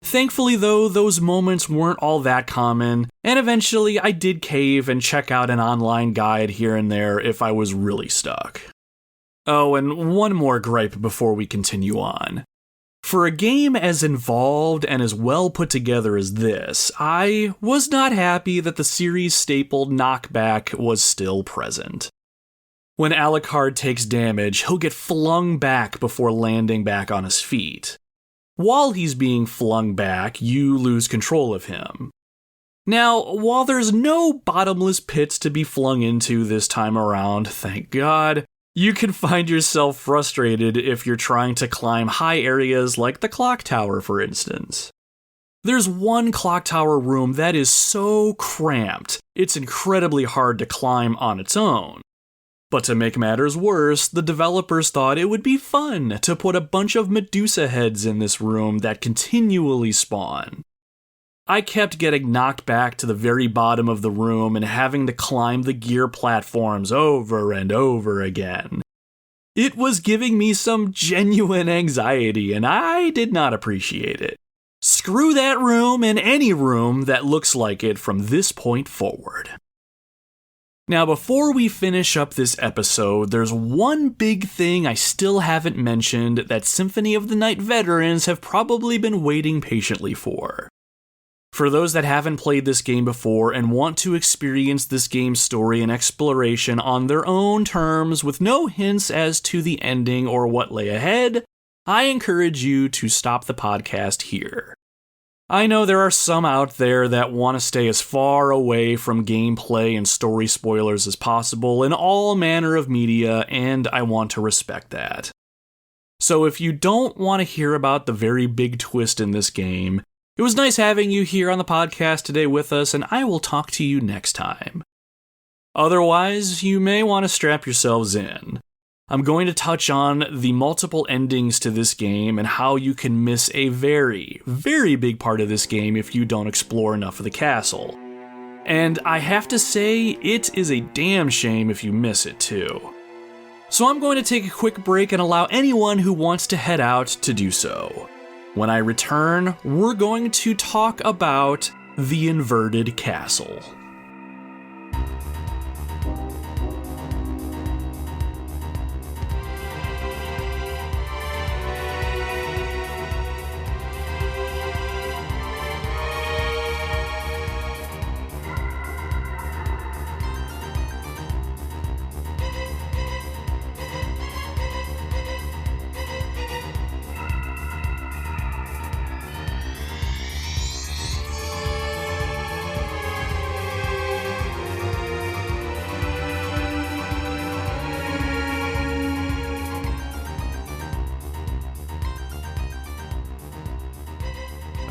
Thankfully though, those moments weren't all that common, and eventually I did cave and check out an online guide here and there if I was really stuck. Oh, and one more gripe before we continue on. For a game as involved and as well put together as this, I was not happy that the series staple knockback was still present. When Alucard takes damage, he'll get flung back before landing back on his feet. While he's being flung back, you lose control of him. Now, while there's no bottomless pits to be flung into this time around, thank God, you can find yourself frustrated if you're trying to climb high areas like the clock tower, for instance. There's one clock tower room that is so cramped, it's incredibly hard to climb on its own. But to make matters worse, the developers thought it would be fun to put a bunch of Medusa heads in this room that continually spawn. I kept getting knocked back to the very bottom of the room and having to climb the gear platforms over and over again. It was giving me some genuine anxiety, and I did not appreciate it. Screw that room and any room that looks like it from this point forward. Now, before we finish up this episode, there's one big thing I still haven't mentioned that Symphony of the Night veterans have probably been waiting patiently for. For those that haven't played this game before and want to experience this game's story and exploration on their own terms with no hints as to the ending or what lay ahead, I encourage you to stop the podcast here. I know there are some out there that want to stay as far away from gameplay and story spoilers as possible in all manner of media, and I want to respect that. So if you don't want to hear about the very big twist in this game, it was nice having you here on the podcast today with us, and I will talk to you next time. Otherwise, you may want to strap yourselves in. I'm going to touch on the multiple endings to this game and how you can miss a very, very big part of this game if you don't explore enough of the castle. And I have to say, it is a damn shame if you miss it too. So I'm going to take a quick break and allow anyone who wants to head out to do so. When I return, we're going to talk about the inverted castle.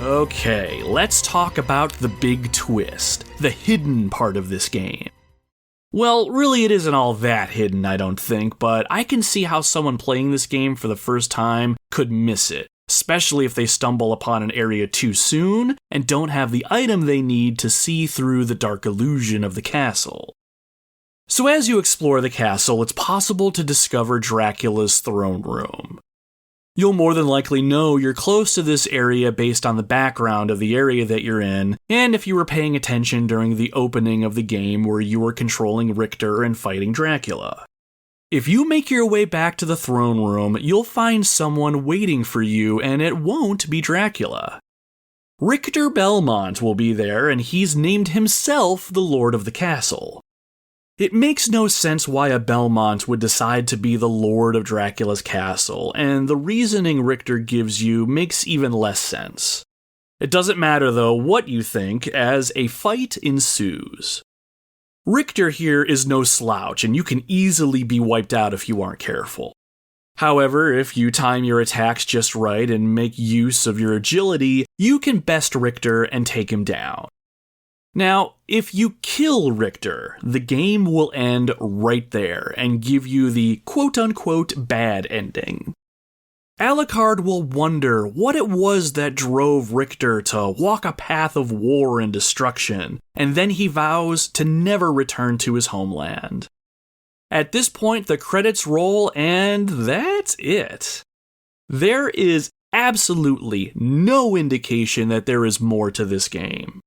Okay, let's talk about the big twist, the hidden part of this game. Well, really it isn't all that hidden, I don't think, but I can see how someone playing this game for the first time could miss it, especially if they stumble upon an area too soon and don't have the item they need to see through the dark illusion of the castle. So as you explore the castle, it's possible to discover Dracula's throne room. You'll more than likely know you're close to this area based on the background of the area that you're in, and if you were paying attention during the opening of the game where you were controlling Richter and fighting Dracula. If you make your way back to the throne room, you'll find someone waiting for you, and it won't be Dracula. Richter Belmont will be there, and he's named himself the Lord of the Castle. It makes no sense why a Belmont would decide to be the Lord of Dracula's castle, and the reasoning Richter gives you makes even less sense. It doesn't matter, though, what you think, as a fight ensues. Richter here is no slouch, and you can easily be wiped out if you aren't careful. However, if you time your attacks just right and make use of your agility, you can best Richter and take him down. Now, if you kill Richter, the game will end right there and give you the quote-unquote bad ending. Alucard will wonder what it was that drove Richter to walk a path of war and destruction, and then he vows to never return to his homeland. At this point, the credits roll, and that's it. There is absolutely no indication that there is more to this game.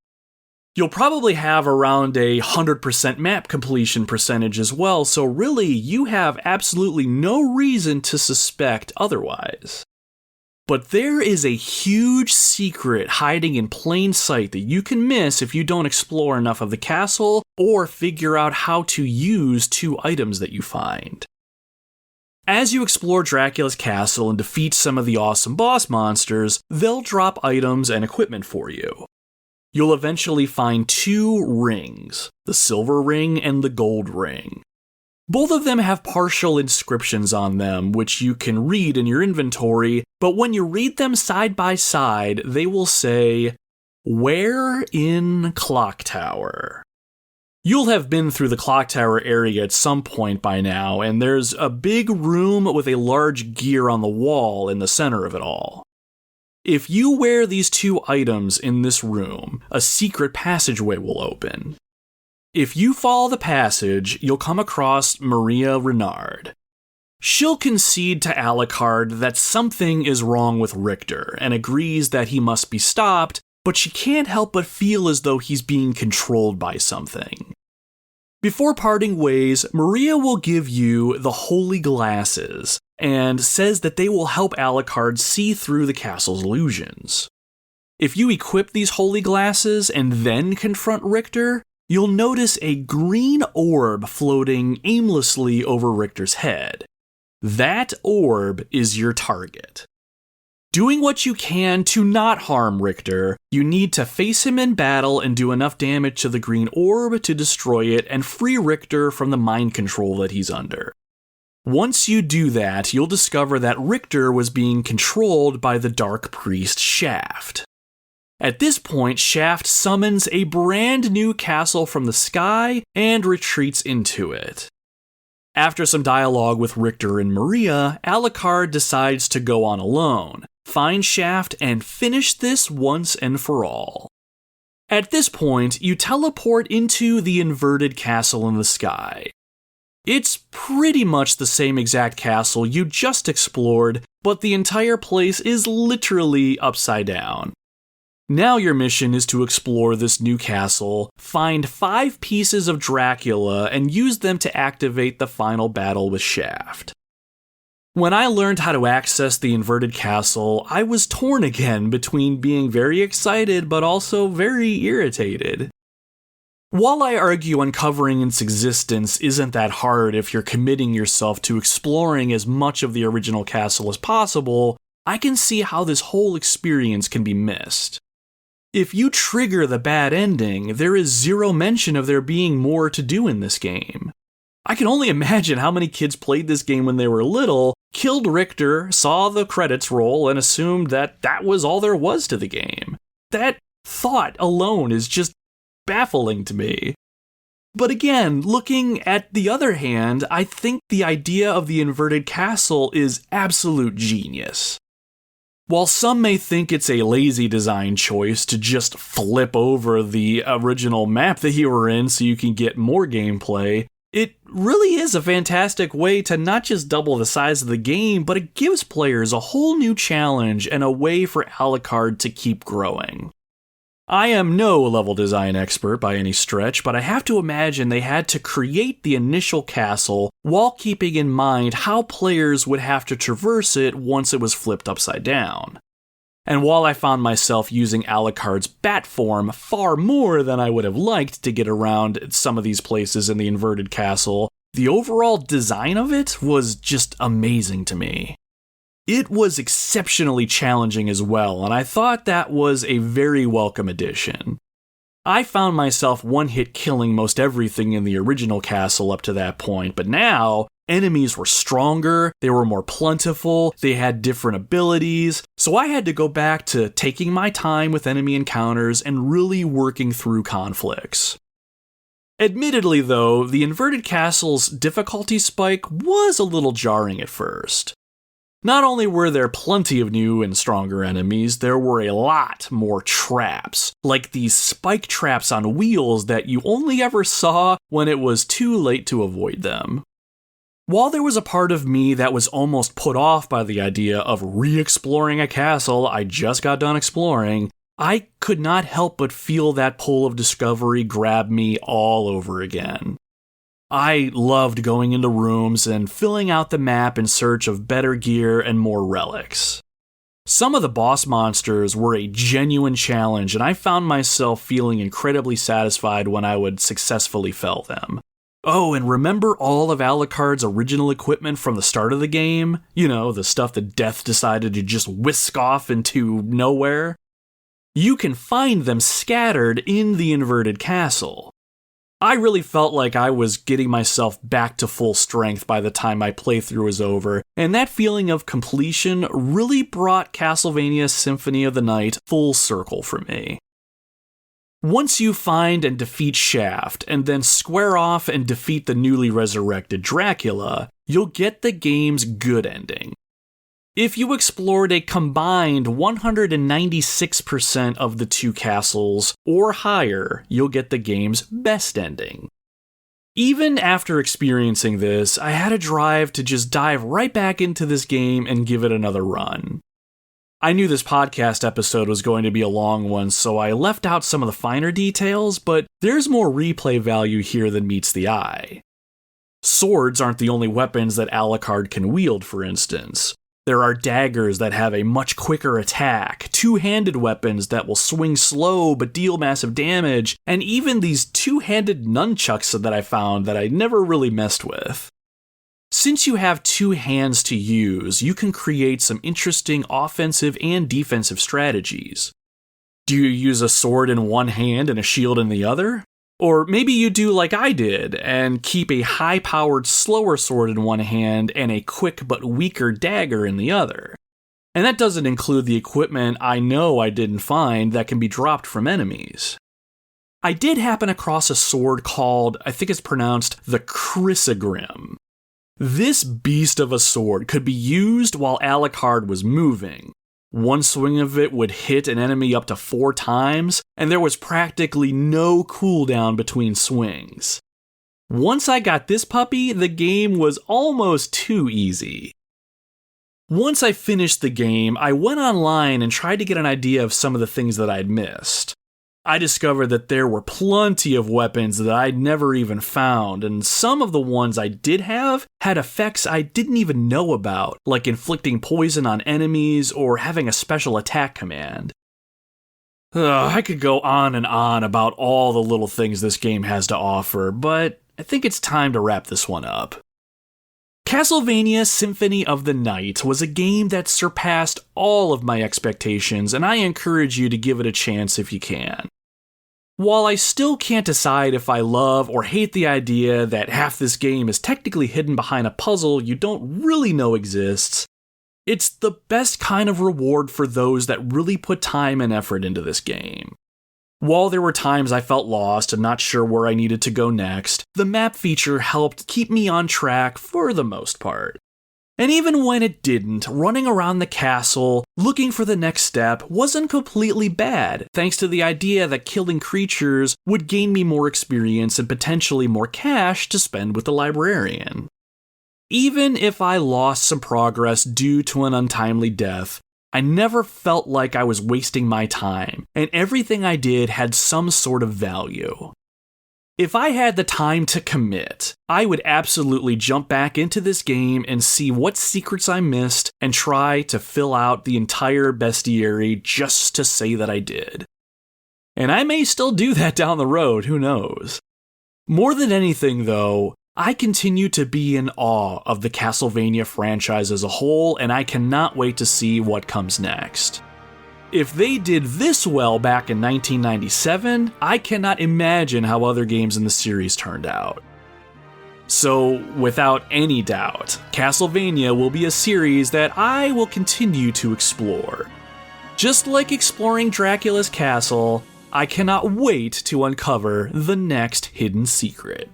You'll probably have around a 100% map completion percentage as well, so really you have absolutely no reason to suspect otherwise. But there is a huge secret hiding in plain sight that you can miss if you don't explore enough of the castle or figure out how to use two items that you find. As you explore Dracula's castle and defeat some of the awesome boss monsters, they'll drop items and equipment for you. you'll eventually find 2 rings, the silver ring and the gold ring. Both of them have partial inscriptions on them, which you can read in your inventory, but when you read them side by side, they will say, "Where in Clock Tower?" You'll have been through the Clock Tower area at some point by now, and there's a big room with a large gear on the wall in the center of it all. If you wear these 2 items in this room, a secret passageway will open. If you follow the passage, you'll come across Maria Renard. She'll concede to Alucard that something is wrong with Richter and agrees that he must be stopped, but she can't help but feel as though he's being controlled by something. Before parting ways, Maria will give you the Holy Glasses and says that they will help Alucard see through the castle's illusions. If you equip these Holy Glasses and then confront Richter, you'll notice a green orb floating aimlessly over Richter's head. That orb is your target. Doing what you can to not harm Richter, you need to face him in battle and do enough damage to the green orb to destroy it and free Richter from the mind control that he's under. Once you do that, you'll discover that Richter was being controlled by the Dark Priest Shaft. At this point, Shaft summons a brand new castle from the sky and retreats into it. After some dialogue with Richter and Maria, Alucard decides to go on alone, find Shaft, and finish this once and for all. At this point, you teleport into the inverted castle in the sky. It's pretty much the same exact castle you just explored, but the entire place is literally upside down. Now your mission is to explore this new castle, find 5 pieces of Dracula, and use them to activate the final battle with Shaft. When I learned how to access the inverted castle, I was torn again between being very excited but also very irritated. While I argue uncovering its existence isn't that hard if you're committing yourself to exploring as much of the original castle as possible, I can see how this whole experience can be missed. If you trigger the bad ending, there is zero mention of there being more to do in this game. I can only imagine how many kids played this game when they were little, killed Richter, saw the credits roll, and assumed that that was all there was to the game. That thought alone is just baffling to me. But again, looking at the other hand, I think the idea of the inverted castle is absolute genius. While some may think it's a lazy design choice to just flip over the original map that you were in so you can get more gameplay, it really is a fantastic way to not just double the size of the game, but it gives players a whole new challenge and a way for Alucard to keep growing. I am no level design expert by any stretch, but I have to imagine they had to create the initial castle while keeping in mind how players would have to traverse it once it was flipped upside down. And while I found myself using Alucard's bat form far more than I would have liked to get around some of these places in the inverted castle, the overall design of it was just amazing to me. It was exceptionally challenging as well, and I thought that was a very welcome addition. I found myself one-hit killing most everything in the original castle up to that point, but now, enemies were stronger, they were more plentiful, they had different abilities, so I had to go back to taking my time with enemy encounters and really working through conflicts. Admittedly though, the inverted castle's difficulty spike was a little jarring at first. Not only were there plenty of new and stronger enemies, there were a lot more traps, like these spike traps on wheels that you only ever saw when it was too late to avoid them. While there was a part of me that was almost put off by the idea of re-exploring a castle I just got done exploring, I could not help but feel that pull of discovery grab me all over again. I loved going into rooms and filling out the map in search of better gear and more relics. Some of the boss monsters were a genuine challenge, and I found myself feeling incredibly satisfied when I would successfully fell them. Oh, and remember all of Alucard's original equipment from the start of the game? You know, the stuff that Death decided to just whisk off into nowhere? you can find them scattered in the inverted castle. I really felt like I was getting myself back to full strength by the time my playthrough was over, and that feeling of completion really brought Castlevania Symphony of the Night full circle for me. Once you find and defeat Shaft, and then square off and defeat the newly resurrected Dracula, you'll get the game's good ending. If you explored a combined 196% of the two castles or higher, you'll get the game's best ending. Even after experiencing this, I had a drive to just dive right back into this game and give it another run. I knew this podcast episode was going to be a long one, so I left out some of the finer details, but there's more replay value here than meets the eye. Swords aren't the only weapons that Alucard can wield, for instance. There are daggers that have a much quicker attack, two-handed weapons that will swing slow but deal massive damage, and even these two-handed nunchucks that I found that I never really messed with. Since you have two hands to use, you can create some interesting offensive and defensive strategies. Do you use a sword in one hand and a shield in the other? Or maybe you do like I did and keep a high-powered, slower sword in one hand and a quick but weaker dagger in the other. And that doesn't include the equipment I know I didn't find that can be dropped from enemies. I did happen across a sword called, I think it's pronounced, the Chrysogrim. This beast of a sword could be used while Alucard was moving. One swing of it would hit an enemy up to 4 times, and there was practically no cooldown between swings. Once I got this puppy, the game was almost too easy. Once I finished the game, I went online and tried to get an idea of some of the things that I'd missed. I discovered that there were plenty of weapons that I'd never even found, and some of the ones I did have had effects I didn't even know about, like inflicting poison on enemies or having a special attack command. I could go on and on about all the little things this game has to offer, but I think it's time to wrap this one up. Castlevania Symphony of the Night was a game that surpassed all of my expectations, and I encourage you to give it a chance if you can. While I still can't decide if I love or hate the idea that half this game is technically hidden behind a puzzle you don't really know exists, it's the best kind of reward for those that really put time and effort into this game. While there were times I felt lost and not sure where I needed to go next, the map feature helped keep me on track for the most part. And even when it didn't, running around the castle, looking for the next step, wasn't completely bad, thanks to the idea that killing creatures would gain me more experience and potentially more cash to spend with the librarian. Even if I lost some progress due to an untimely death, I never felt like I was wasting my time, and everything I did had some sort of value. If I had the time to commit, I would absolutely jump back into this game and see what secrets I missed and try to fill out the entire bestiary just to say that I did. And I may still do that down the road, who knows. More than anything, though, I continue to be in awe of the Castlevania franchise as a whole, and I cannot wait to see what comes next. If they did this well back in 1997, I cannot imagine how other games in the series turned out. So, without any doubt, Castlevania will be a series that I will continue to explore. Just like exploring Dracula's castle, I cannot wait to uncover the next hidden secret.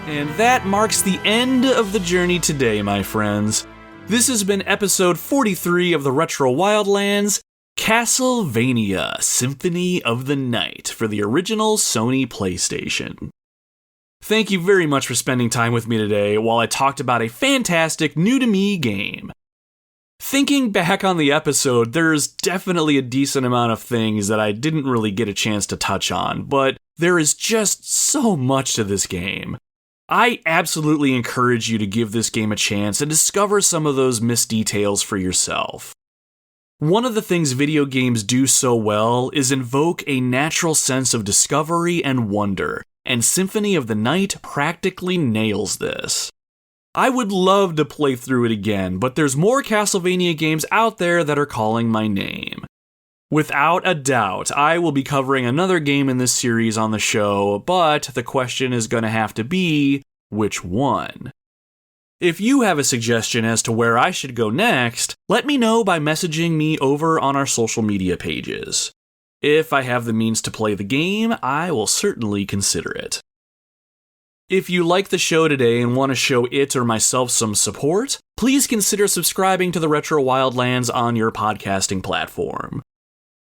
And that marks the end of the journey today, my friends. This has been episode 43 of the Retro Wildlands. Castlevania Symphony of the Night for the original Sony PlayStation. Thank you very much for spending time with me today while I talked about a fantastic new-to-me game. Thinking back on the episode, there's definitely a decent amount of things that I didn't really get a chance to touch on, but there is just so much to this game. I absolutely encourage you to give this game a chance and discover some of those missed details for yourself. One of the things video games do so well is invoke a natural sense of discovery and wonder, and Symphony of the Night practically nails this. I would love to play through it again, but there's more Castlevania games out there that are calling my name. Without a doubt, I will be covering another game in this series on the show, but the question is going to have to be, which one? If you have a suggestion as to where I should go next, let me know by messaging me over on our social media pages. If I have the means to play the game, I will certainly consider it. If you like the show today and want to show it or myself some support, please consider subscribing to the Retro Wildlands on your podcasting platform.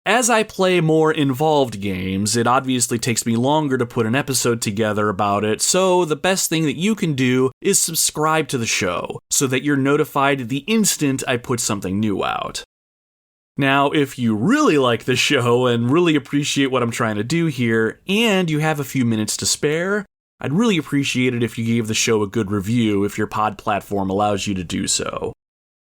As I play more involved games, it obviously takes me longer to put an episode together about it, so the best thing that you can do is subscribe to the show so that you're notified the instant I put something new out. Now, if you really like the show and really appreciate what I'm trying to do here, and you have a few minutes to spare, I'd really appreciate it if you gave the show a good review if your pod platform allows you to do so.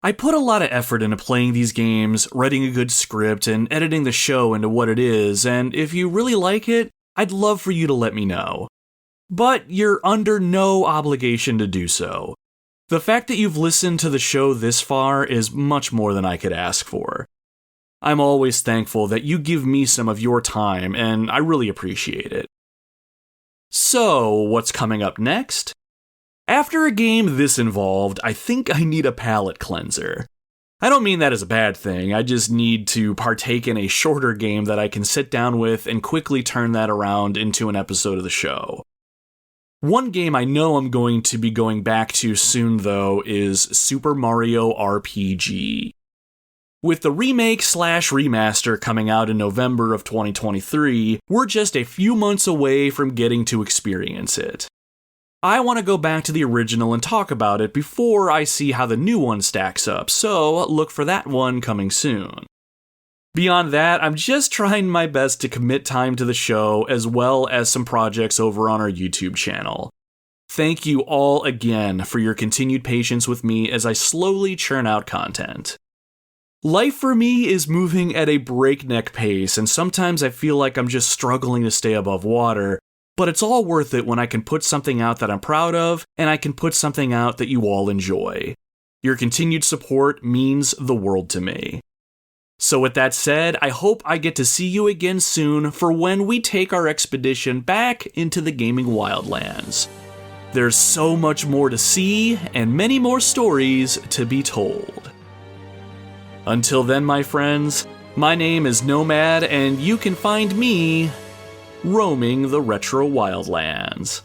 I put a lot of effort into playing these games, writing a good script, and editing the show into what it is, and if you really like it, I'd love for you to let me know. But you're under no obligation to do so. The fact that you've listened to the show this far is much more than I could ask for. I'm always thankful that you give me some of your time, and I really appreciate it. So, what's coming up next? After a game this involved, I think I need a palate cleanser. I don't mean that as a bad thing, I just need to partake in a shorter game that I can sit down with and quickly turn that around into an episode of the show. One game I know I'm going to be going back to soon, though, is Super Mario RPG. With the remake/remaster coming out in November of 2023, we're just a few months away from getting to experience it. I want to go back to the original and talk about it before I see how the new one stacks up, so look for that one coming soon. Beyond that, I'm just trying my best to commit time to the show as well as some projects over on our YouTube channel. Thank you all again for your continued patience with me as I slowly churn out content. Life for me is moving at a breakneck pace, and sometimes I feel like I'm just struggling to stay above water, but it's all worth it when I can put something out that I'm proud of, and I can put something out that you all enjoy. Your continued support means the world to me. So with that said, I hope I get to see you again soon for when we take our expedition back into the gaming wildlands. There's so much more to see, and many more stories to be told. Until then, my friends, my name is Nomad, and you can find me roaming the Retro Wildlands.